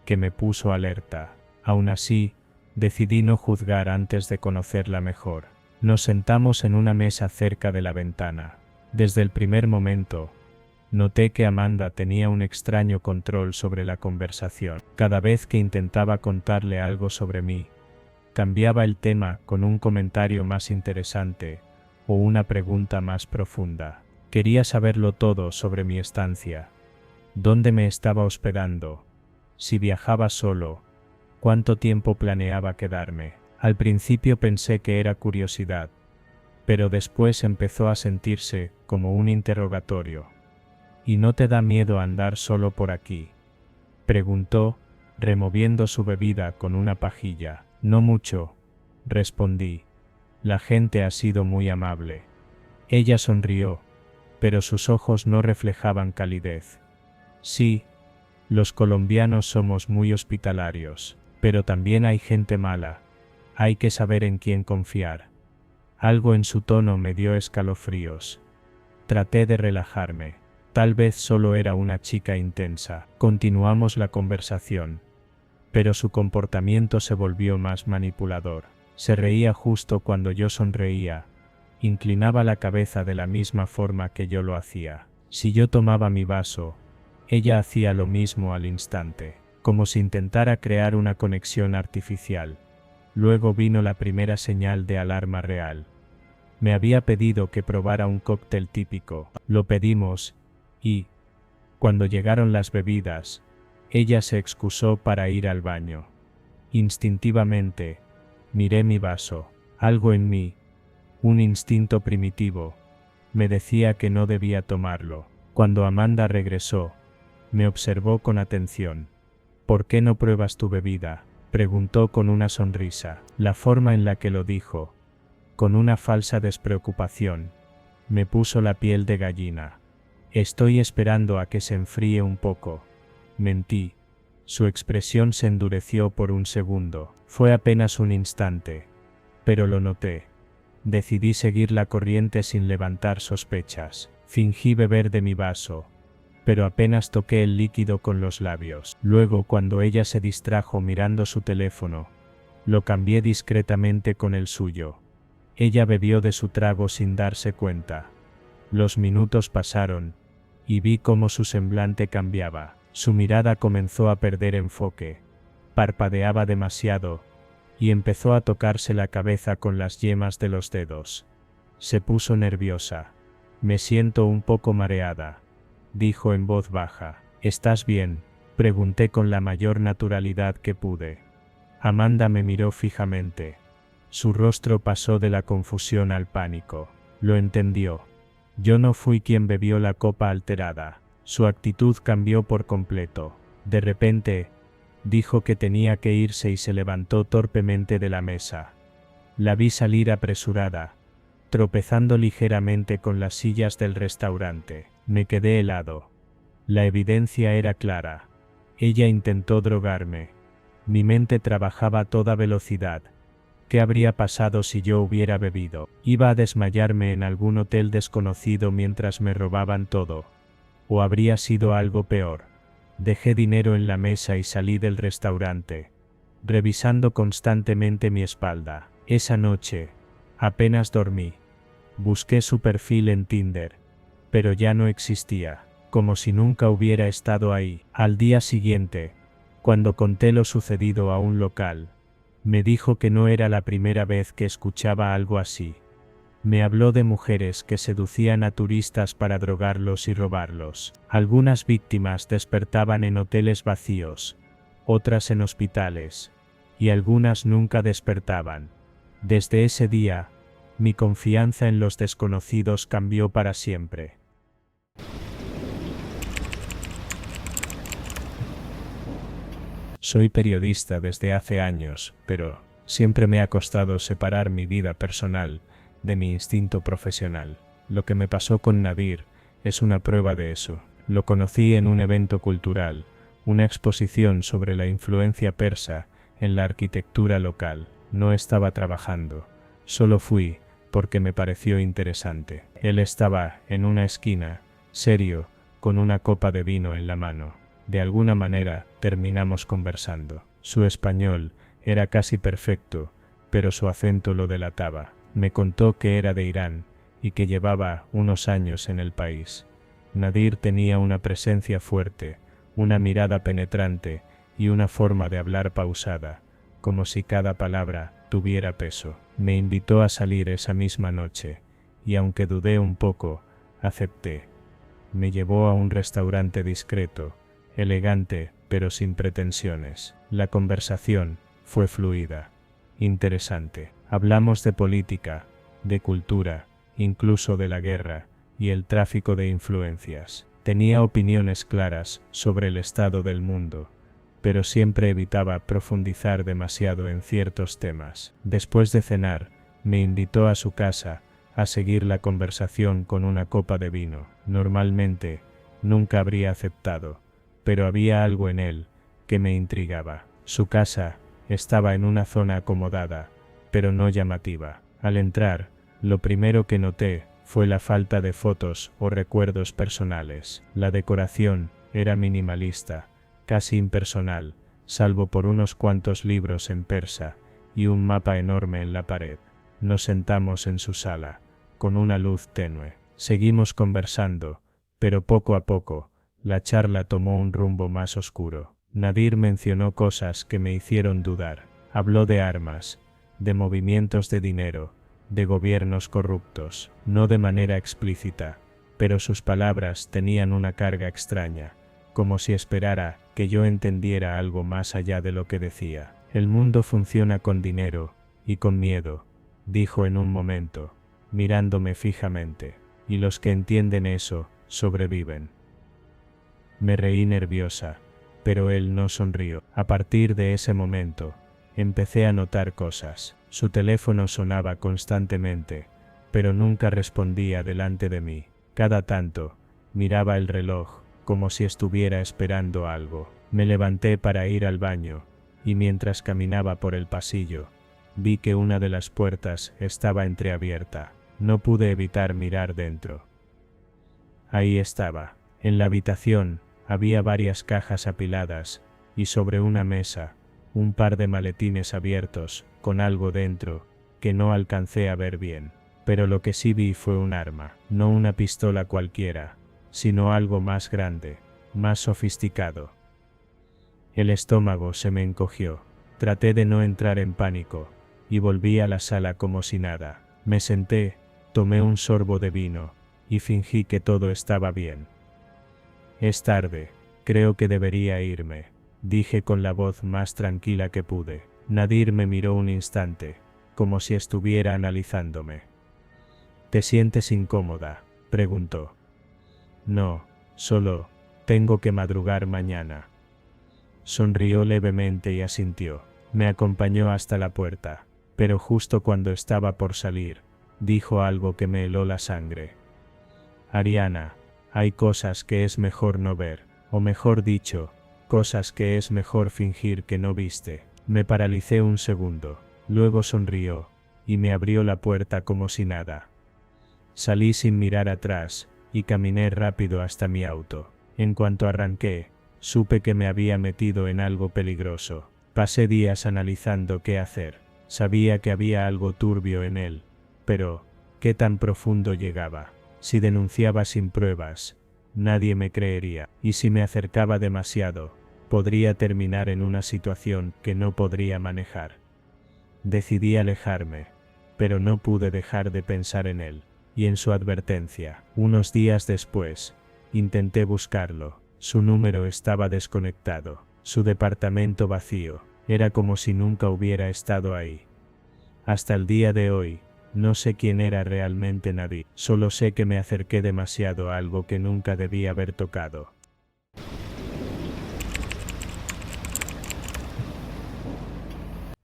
que me puso alerta. Aún así, decidí no juzgar antes de conocerla mejor. Nos sentamos en una mesa cerca de la ventana. Desde el primer momento, noté que Amanda tenía un extraño control sobre la conversación. Cada vez que intentaba contarle algo sobre mí, cambiaba el tema con un comentario más interesante o una pregunta más profunda. Quería saberlo todo sobre mi estancia, dónde me estaba hospedando, si viajaba solo, cuánto tiempo planeaba quedarme. Al principio pensé que era curiosidad, pero después empezó a sentirse como un interrogatorio. ¿Y no te da miedo andar solo por aquí?, preguntó, removiendo su bebida con una pajilla. No mucho, respondí. La gente ha sido muy amable. Ella sonrió, pero sus ojos no reflejaban calidez. Sí, los colombianos somos muy hospitalarios, pero también hay gente mala. Hay que saber en quién confiar. Algo en su tono me dio escalofríos. Traté de relajarme. Tal vez solo era una chica intensa. Continuamos la conversación, pero su comportamiento se volvió más manipulador. Se reía justo cuando yo sonreía. Inclinaba la cabeza de la misma forma que yo lo hacía. Si yo tomaba mi vaso, ella hacía lo mismo al instante, como si intentara crear una conexión artificial. Luego vino la primera señal de alarma real. Me había pedido que probara un cóctel típico. Lo pedimos, y, cuando llegaron las bebidas, ella se excusó para ir al baño. Instintivamente, miré mi vaso. Algo en mí, un instinto primitivo, me decía que no debía tomarlo. Cuando Amanda regresó, me observó con atención. ¿Por qué no pruebas tu bebida?, preguntó con una sonrisa. La forma en la que lo dijo, con una falsa despreocupación, me puso la piel de gallina. Estoy esperando a que se enfríe un poco, mentí. Su expresión se endureció por un segundo. Fue apenas un instante, pero lo noté. Decidí seguir la corriente sin levantar sospechas. Fingí beber de mi vaso, pero apenas toqué el líquido con los labios. Luego, cuando ella se distrajo mirando su teléfono, lo cambié discretamente con el suyo. Ella bebió de su trago sin darse cuenta. Los minutos pasaron, y vi cómo su semblante cambiaba. Su mirada comenzó a perder enfoque. Parpadeaba demasiado, y empezó a tocarse la cabeza con las yemas de los dedos. Se puso nerviosa. Me siento un poco mareada, dijo en voz baja. ¿Estás bien?, pregunté con la mayor naturalidad que pude. Amanda me miró fijamente. Su rostro pasó de la confusión al pánico. Lo entendió. Yo no fui quien bebió la copa alterada. Su actitud cambió por completo. De repente, dijo que tenía que irse y se levantó torpemente de la mesa. La vi salir apresurada, tropezando ligeramente con las sillas del restaurante. Me quedé helado. La evidencia era clara. Ella intentó drogarme. Mi mente trabajaba a toda velocidad. ¿Qué habría pasado si yo hubiera bebido? ¿Iba a desmayarme en algún hotel desconocido mientras me robaban todo? ¿O habría sido algo peor? Dejé dinero en la mesa y salí del restaurante, revisando constantemente mi espalda. Esa noche, apenas dormí. Busqué su perfil en Tinder, pero ya no existía, como si nunca hubiera estado ahí. Al día siguiente, cuando conté lo sucedido a un local, me dijo que no era la primera vez que escuchaba algo así. Me habló de mujeres que seducían a turistas para drogarlos y robarlos. Algunas víctimas despertaban en hoteles vacíos, otras en hospitales, y algunas nunca despertaban. Desde ese día, mi confianza en los desconocidos cambió para siempre. Soy periodista desde hace años, pero siempre me ha costado separar mi vida personal de mi instinto profesional. Lo que me pasó con Nadir es una prueba de eso. Lo conocí en un evento cultural, una exposición sobre la influencia persa en la arquitectura local. No estaba trabajando, solo fui porque me pareció interesante. Él estaba en una esquina, serio, con una copa de vino en la mano. De alguna manera terminamos conversando. Su español era casi perfecto, pero su acento lo delataba. Me contó que era de Irán y que llevaba unos años en el país. Nadir tenía una presencia fuerte, una mirada penetrante y una forma de hablar pausada, como si cada palabra tuviera peso. Me invitó a salir esa misma noche, y aunque dudé un poco, acepté. Me llevó a un restaurante discreto, elegante, pero sin pretensiones. La conversación fue fluida, interesante. Hablamos de política, de cultura, incluso de la guerra y el tráfico de influencias. Tenía opiniones claras sobre el estado del mundo, pero siempre evitaba profundizar demasiado en ciertos temas. Después de cenar, me invitó a su casa a seguir la conversación con una copa de vino. Normalmente, nunca habría aceptado, pero había algo en él que me intrigaba. Su casa estaba en una zona acomodada, pero no llamativa. Al entrar, lo primero que noté fue la falta de fotos o recuerdos personales. La decoración era minimalista, casi impersonal, salvo por unos cuantos libros en persa y un mapa enorme en la pared. Nos sentamos en su sala, con una luz tenue. Seguimos conversando, pero poco a poco, la charla tomó un rumbo más oscuro. Nadir mencionó cosas que me hicieron dudar. Habló de armas, de movimientos de dinero, de gobiernos corruptos, no de manera explícita, pero sus palabras tenían una carga extraña, como si esperara que yo entendiera algo más allá de lo que decía. El mundo funciona con dinero y con miedo, dijo en un momento, mirándome fijamente, y los que entienden eso sobreviven. Me reí nerviosa, pero él no sonrió. A partir de ese momento, empecé a notar cosas. Su teléfono sonaba constantemente, pero nunca respondía delante de mí. Cada tanto, miraba el reloj, como si estuviera esperando algo. Me levanté para ir al baño, y mientras caminaba por el pasillo, vi que una de las puertas estaba entreabierta. No pude evitar mirar dentro. Ahí estaba. En la habitación había varias cajas apiladas, y sobre una mesa, un par de maletines abiertos, con algo dentro, que no alcancé a ver bien. Pero lo que sí vi fue un arma, no una pistola cualquiera, sino algo más grande, más sofisticado. El estómago se me encogió. Traté de no entrar en pánico, y volví a la sala como si nada. Me senté, Tomé un sorbo de vino, y fingí que todo estaba bien. Es tarde, creo que debería irme, dije con la voz más tranquila que pude. Nadir me miró un instante, como si estuviera analizándome. ¿Te sientes incómoda?, preguntó. No, solo, tengo que madrugar mañana. Sonrió levemente y asintió. Me acompañó hasta la puerta, pero justo cuando estaba por salir, dijo algo que me heló la sangre. Ariana, hay cosas que es mejor no ver, o mejor dicho, cosas que es mejor fingir que no viste. Me paralicé un segundo, luego sonrió, y me abrió la puerta como si nada. Salí sin mirar atrás, y caminé rápido hasta mi auto. En cuanto arranqué, supe que me había metido en algo peligroso. Pasé días analizando qué hacer. Sabía que había algo turbio en él, pero, ¿qué tan profundo llegaba? Si denunciaba sin pruebas, nadie me creería, y si me acercaba demasiado, podría terminar en una situación que no podría manejar. Decidí alejarme, pero no pude dejar de pensar en él, y en su advertencia. Unos días después, intenté buscarlo. Su número estaba desconectado, su departamento vacío, era como si nunca hubiera estado ahí. Hasta el día de hoy, no sé quién era realmente Nadir, solo sé que me acerqué demasiado a algo que nunca debí haber tocado.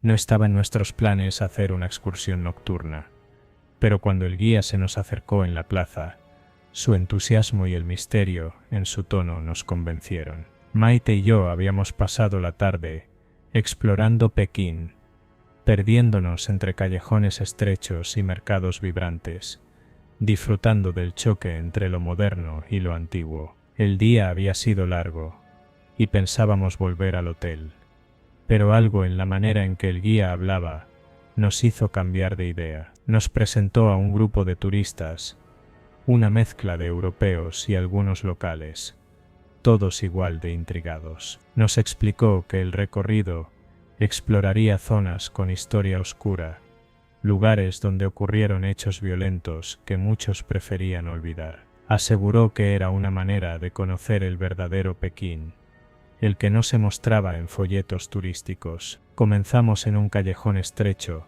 No estaba en nuestros planes hacer una excursión nocturna, pero cuando el guía se nos acercó en la plaza, su entusiasmo y el misterio en su tono nos convencieron. Maite y yo habíamos pasado la tarde explorando Pekín, perdiéndonos entre callejones estrechos y mercados vibrantes, disfrutando del choque entre lo moderno y lo antiguo. El día había sido largo, y pensábamos volver al hotel, pero algo en la manera en que el guía hablaba nos hizo cambiar de idea. Nos presentó a un grupo de turistas, una mezcla de europeos y algunos locales, todos igual de intrigados. Nos explicó que el recorrido exploraría zonas con historia oscura, lugares donde ocurrieron hechos violentos que muchos preferían olvidar. Aseguró que era una manera de conocer el verdadero Pekín, el que no se mostraba en folletos turísticos. Comenzamos en un callejón estrecho,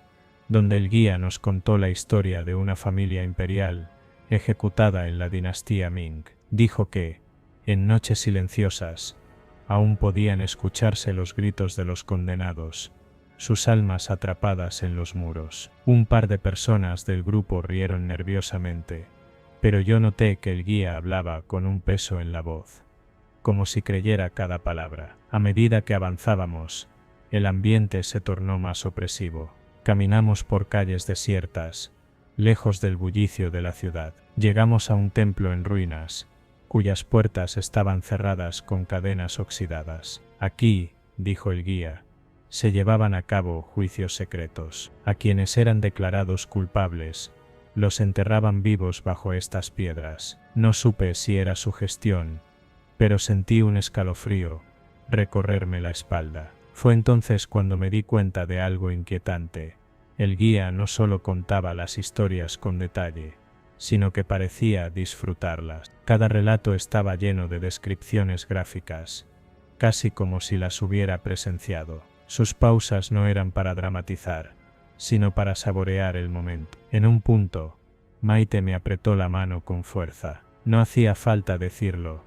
donde el guía nos contó la historia de una familia imperial ejecutada en la dinastía Ming. Dijo que, en noches silenciosas, aún podían escucharse los gritos de los condenados, sus almas atrapadas en los muros. Un par de personas del grupo rieron nerviosamente, pero yo noté que el guía hablaba con un peso en la voz, como si creyera cada palabra. A medida que avanzábamos, el ambiente se tornó más opresivo. Caminamos por calles desiertas, lejos del bullicio de la ciudad. Llegamos a un templo en ruinas, cuyas puertas estaban cerradas con cadenas oxidadas. Aquí, dijo el guía, se llevaban a cabo juicios secretos. A quienes eran declarados culpables, los enterraban vivos bajo estas piedras. No supe si era sugestión, pero sentí un escalofrío recorrerme la espalda. Fue entonces cuando me di cuenta de algo inquietante. El guía no solo contaba las historias con detalle, sino que parecía disfrutarlas. Cada relato estaba lleno de descripciones gráficas, casi como si las hubiera presenciado. Sus pausas no eran para dramatizar, sino para saborear el momento. En un punto, Maite me apretó la mano con fuerza. No hacía falta decirlo,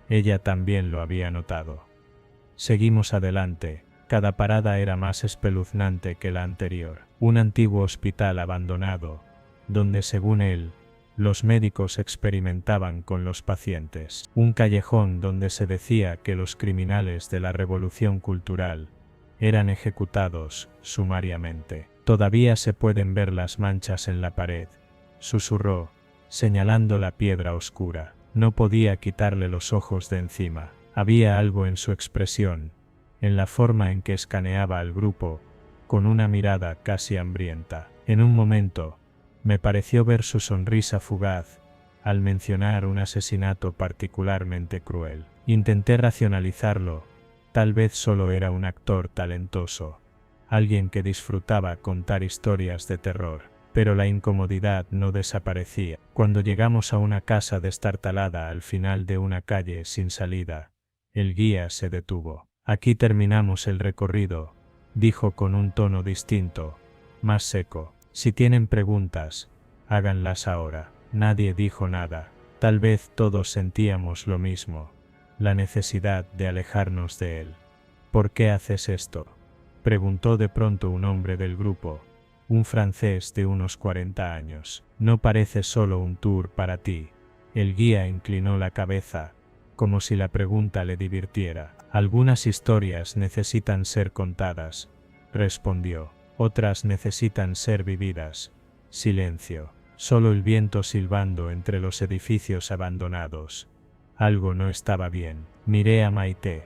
ella también lo había notado. Seguimos adelante. Cada parada era más espeluznante que la anterior. Un antiguo hospital abandonado, donde según él, los médicos experimentaban con los pacientes. Un callejón donde se decía que los criminales de la revolución cultural eran ejecutados sumariamente. Todavía se pueden ver las manchas en la pared, susurró, señalando la piedra oscura. No podía quitarle los ojos de encima. Había algo en su expresión, en la forma en que escaneaba al grupo, con una mirada casi hambrienta. En un momento, me pareció ver su sonrisa fugaz, al mencionar un asesinato particularmente cruel. Intenté racionalizarlo, tal vez solo era un actor talentoso, alguien que disfrutaba contar historias de terror. pero la incomodidad no desaparecía. Cuando llegamos a una casa destartalada al final de una calle sin salida, el guía se detuvo. Aquí terminamos el recorrido, dijo con un tono distinto, más seco. Si tienen preguntas, háganlas ahora. Nadie dijo nada. Tal vez todos sentíamos lo mismo, la necesidad de alejarnos de él. ¿Por qué haces esto?, preguntó de pronto un hombre del grupo, un francés de unos 40 años. No parece solo un tour para ti. El guía inclinó la cabeza, como si la pregunta le divirtiera. Algunas historias necesitan ser contadas, respondió. Otras necesitan ser vividas. Silencio. Solo el viento silbando entre los edificios abandonados. Algo no estaba bien. Miré a Maite,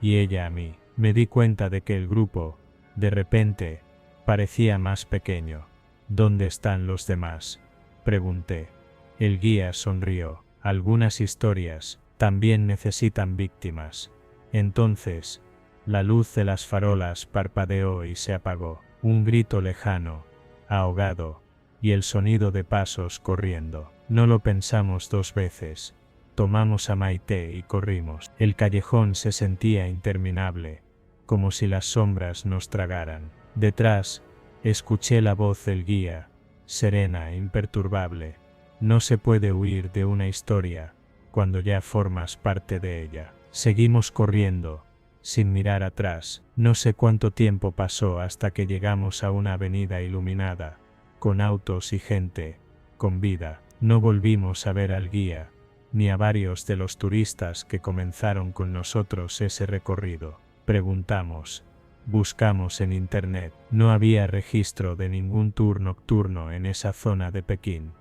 y ella a mí. Me di cuenta de que el grupo, de repente, parecía más pequeño. ¿Dónde están los demás?, pregunté. El guía sonrió. Algunas historias también necesitan víctimas. Entonces, la luz de las farolas parpadeó y se apagó. Un grito lejano, ahogado, y el sonido de pasos corriendo. No lo pensamos dos veces. Tomamos a Maite y corrimos. El callejón se sentía interminable, como si las sombras nos tragaran. Detrás, escuché la voz del guía, serena e imperturbable. No se puede huir de una historia cuando ya formas parte de ella. Seguimos corriendo, sin mirar atrás. No sé cuánto tiempo pasó hasta que llegamos a una avenida iluminada, con autos y gente, con vida. No volvimos a ver al guía, ni a varios de los turistas que comenzaron con nosotros ese recorrido. Preguntamos, buscamos en internet. No había registro de ningún tour nocturno en esa zona de Pekín.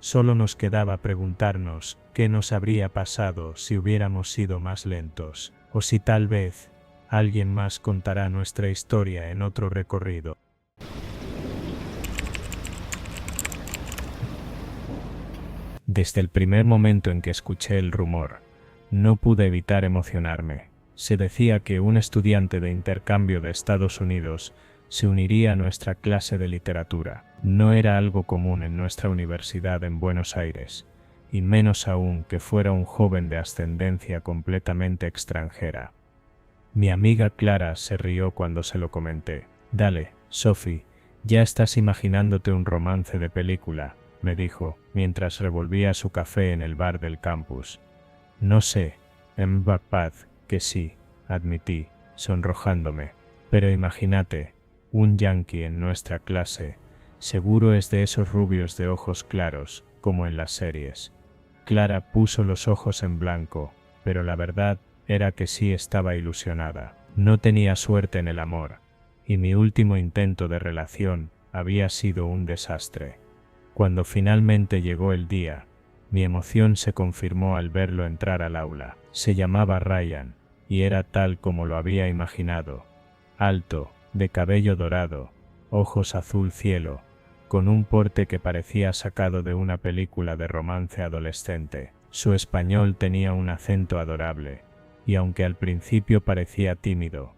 Solo nos quedaba preguntarnos qué nos habría pasado si hubiéramos sido más lentos, o si tal vez alguien más contará nuestra historia en otro recorrido. Desde el primer momento en que escuché el rumor, no pude evitar emocionarme. Se decía que un estudiante de intercambio de Estados Unidos se uniría a nuestra clase de literatura. No era algo común en nuestra universidad en Buenos Aires, y menos aún que fuera un joven de ascendencia completamente extranjera. Mi amiga Clara se rió cuando se lo comenté. Dale, Sophie, ya estás imaginándote un romance de película, me dijo, mientras revolvía su café en el bar del campus. No sé, en Bagdad, que sí, admití, sonrojándome. Pero imagínate, un yanqui en nuestra clase, seguro es de esos rubios de ojos claros, como en las series. Clara puso los ojos en blanco, pero la verdad era que sí estaba ilusionada. No tenía suerte en el amor, y mi último intento de relación había sido un desastre. Cuando finalmente llegó el día, mi emoción se confirmó al verlo entrar al aula. Se llamaba Ryan, y era tal como lo había imaginado. Alto, de cabello dorado, ojos azul cielo, con un porte que parecía sacado de una película de romance adolescente. Su español tenía un acento adorable, y aunque al principio parecía tímido,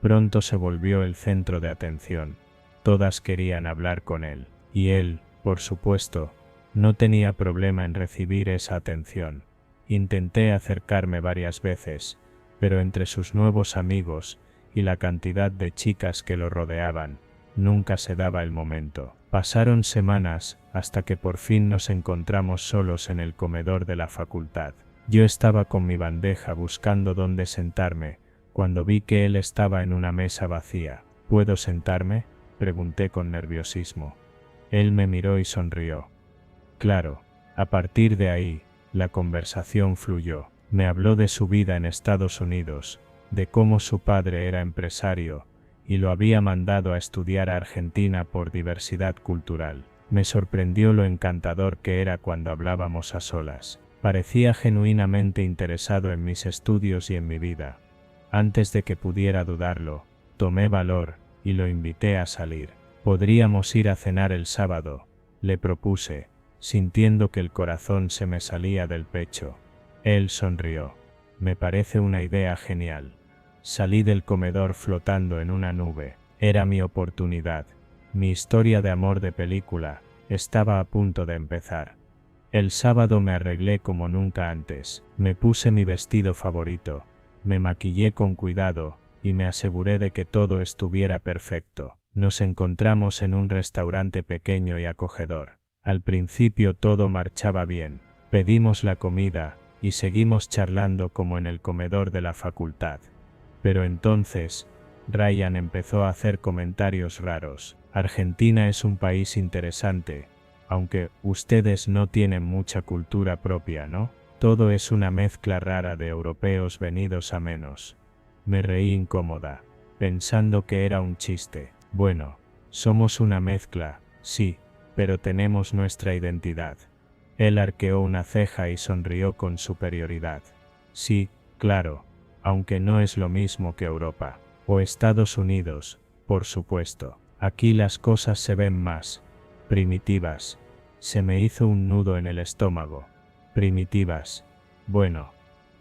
pronto se volvió el centro de atención. Todas querían hablar con él, y él, por supuesto, no tenía problema en recibir esa atención. Intenté acercarme varias veces, pero entre sus nuevos amigos y la cantidad de chicas que lo rodeaban, nunca se daba el momento. Pasaron semanas hasta que por fin nos encontramos solos en el comedor de la facultad. Yo estaba con mi bandeja buscando dónde sentarme, cuando vi que él estaba en una mesa vacía. ¿Puedo sentarme?, pregunté con nerviosismo. Él me miró y sonrió. Claro, a partir de ahí, la conversación fluyó. Me habló de su vida en Estados Unidos, de cómo su padre era empresario y lo había mandado a estudiar a Argentina por diversidad cultural. Me sorprendió lo encantador que era cuando hablábamos a solas. Parecía genuinamente interesado en mis estudios y en mi vida. Antes de que pudiera dudarlo, tomé valor y lo invité a salir. Podríamos ir a cenar el sábado, le propuse, sintiendo que el corazón se me salía del pecho. Él sonrió. Me parece una idea genial. Salí del comedor flotando en una nube. Era mi oportunidad, mi historia de amor de película, Estaba a punto de empezar. El sábado me arreglé como nunca antes, me puse mi vestido favorito, me maquillé con cuidado, y me aseguré de que todo estuviera perfecto. Nos encontramos en un restaurante pequeño y acogedor. Al principio todo marchaba bien. Pedimos la comida, y seguimos charlando como en el comedor de la facultad. Pero entonces, Ryan empezó a hacer comentarios raros. Argentina es un país interesante, aunque ustedes no tienen mucha cultura propia, ¿no? Todo es una mezcla rara de europeos venidos a menos. Me reí incómoda, pensando que era un chiste. Bueno, somos una mezcla, sí, pero tenemos nuestra identidad. Él arqueó una ceja y sonrió con superioridad. Sí, claro, aunque no es lo mismo que Europa, o Estados Unidos, por supuesto. Aquí las cosas se ven más primitivas. Se me hizo un nudo en el estómago. Primitivas. Bueno,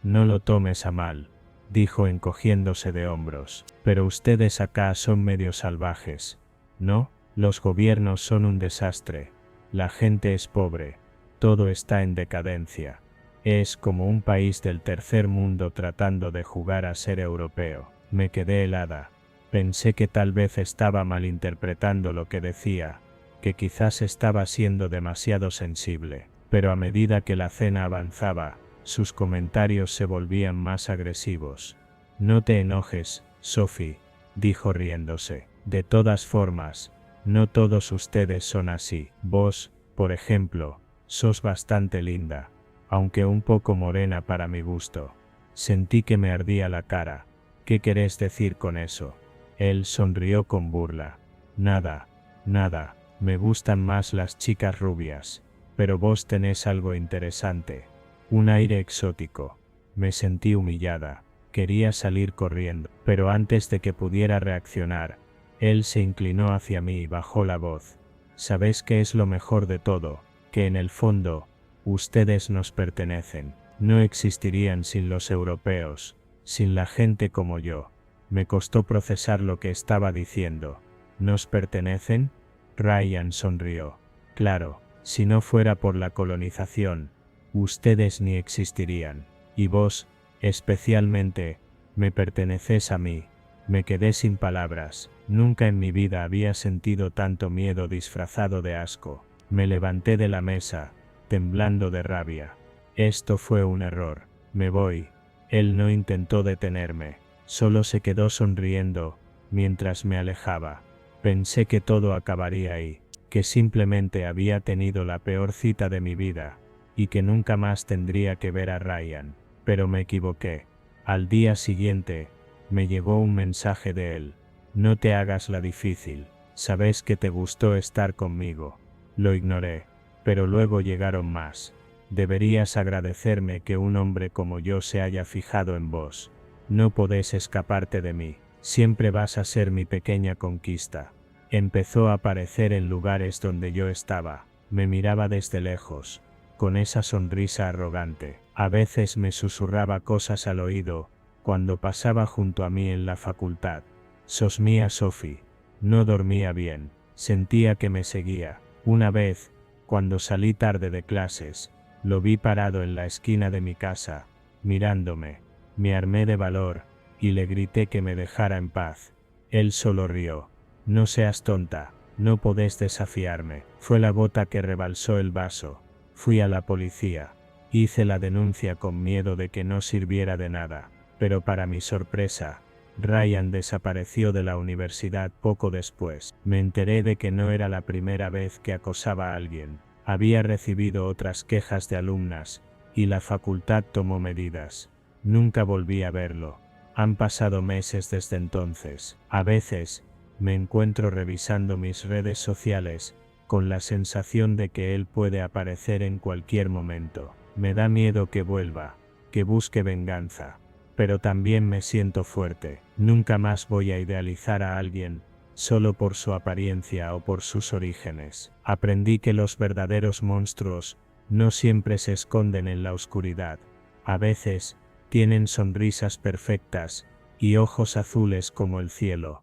no lo tomes a mal, dijo encogiéndose de hombros, pero ustedes acá son medio salvajes, ¿no? Los gobiernos son un desastre, la gente es pobre, todo está en decadencia. Es como un país del tercer mundo tratando de jugar a ser europeo. Me quedé helada. Pensé que tal vez estaba malinterpretando lo que decía, que quizás estaba siendo demasiado sensible, pero a medida que la cena avanzaba, sus comentarios se volvían más agresivos. No te enojes, Sophie, dijo riéndose. De todas formas, no todos ustedes son así. Vos, por ejemplo, sos bastante linda, aunque un poco morena para mi gusto. Sentí que me ardía la cara. ¿Qué querés decir con eso? Él sonrió con burla. Nada, nada, me gustan más las chicas rubias, pero vos tenés algo interesante. Un aire exótico. Me sentí humillada. Quería salir corriendo, pero antes de que pudiera reaccionar, él se inclinó hacia mí y bajó la voz. ¿Sabés qué es lo mejor de todo? Que en el fondo, ustedes nos pertenecen. No existirían sin los europeos, sin la gente como yo. Me costó procesar lo que estaba diciendo. ¿Nos pertenecen? Ryan sonrió. Claro, si no fuera por la colonización, ustedes ni existirían. Y vos, especialmente, me pertenecés a mí. Me quedé sin palabras. Nunca en mi vida había sentido tanto miedo disfrazado de asco. Me levanté de la mesa, temblando de rabia. Esto fue un error. Me voy. Él no intentó detenerme. Solo se quedó sonriendo, mientras me alejaba. Pensé que todo acabaría ahí, que simplemente había tenido la peor cita de mi vida, y que nunca más tendría que ver a Ryan. Pero me equivoqué. Al día siguiente, me llegó un mensaje de él. No te hagas la difícil. Sabes que te gustó estar conmigo. Lo ignoré, pero luego llegaron más. Deberías agradecerme que un hombre como yo se haya fijado en vos. No podés escaparte de mí. Siempre vas a ser mi pequeña conquista. Empezó a aparecer en lugares donde yo estaba. Me miraba desde lejos, con esa sonrisa arrogante. A veces me susurraba cosas al oído, cuando pasaba junto a mí en la facultad. Sos mía, Sophie. No dormía bien. Sentía que me seguía. Una vez, cuando salí tarde de clases, lo vi parado en la esquina de mi casa, mirándome. Me armé de valor, y le grité que me dejara en paz. Él solo rió. No seas tonta, no podés desafiarme. Fue la gota que rebalsó el vaso. Fui a la policía. Hice la denuncia con miedo de que no sirviera de nada, pero para mi sorpresa, Ryan desapareció de la universidad poco después. Me enteré de que no era la primera vez que acosaba a alguien. Había recibido otras quejas de alumnas, y la facultad tomó medidas. Nunca volví a verlo. Han pasado meses desde entonces. A veces, me encuentro revisando mis redes sociales, con la sensación de que él puede aparecer en cualquier momento. Me da miedo que vuelva, que busque venganza. Pero también me siento fuerte. Nunca más voy a idealizar a alguien, solo por su apariencia o por sus orígenes. Aprendí que los verdaderos monstruos no siempre se esconden en la oscuridad. A veces, tienen sonrisas perfectas y ojos azules como el cielo.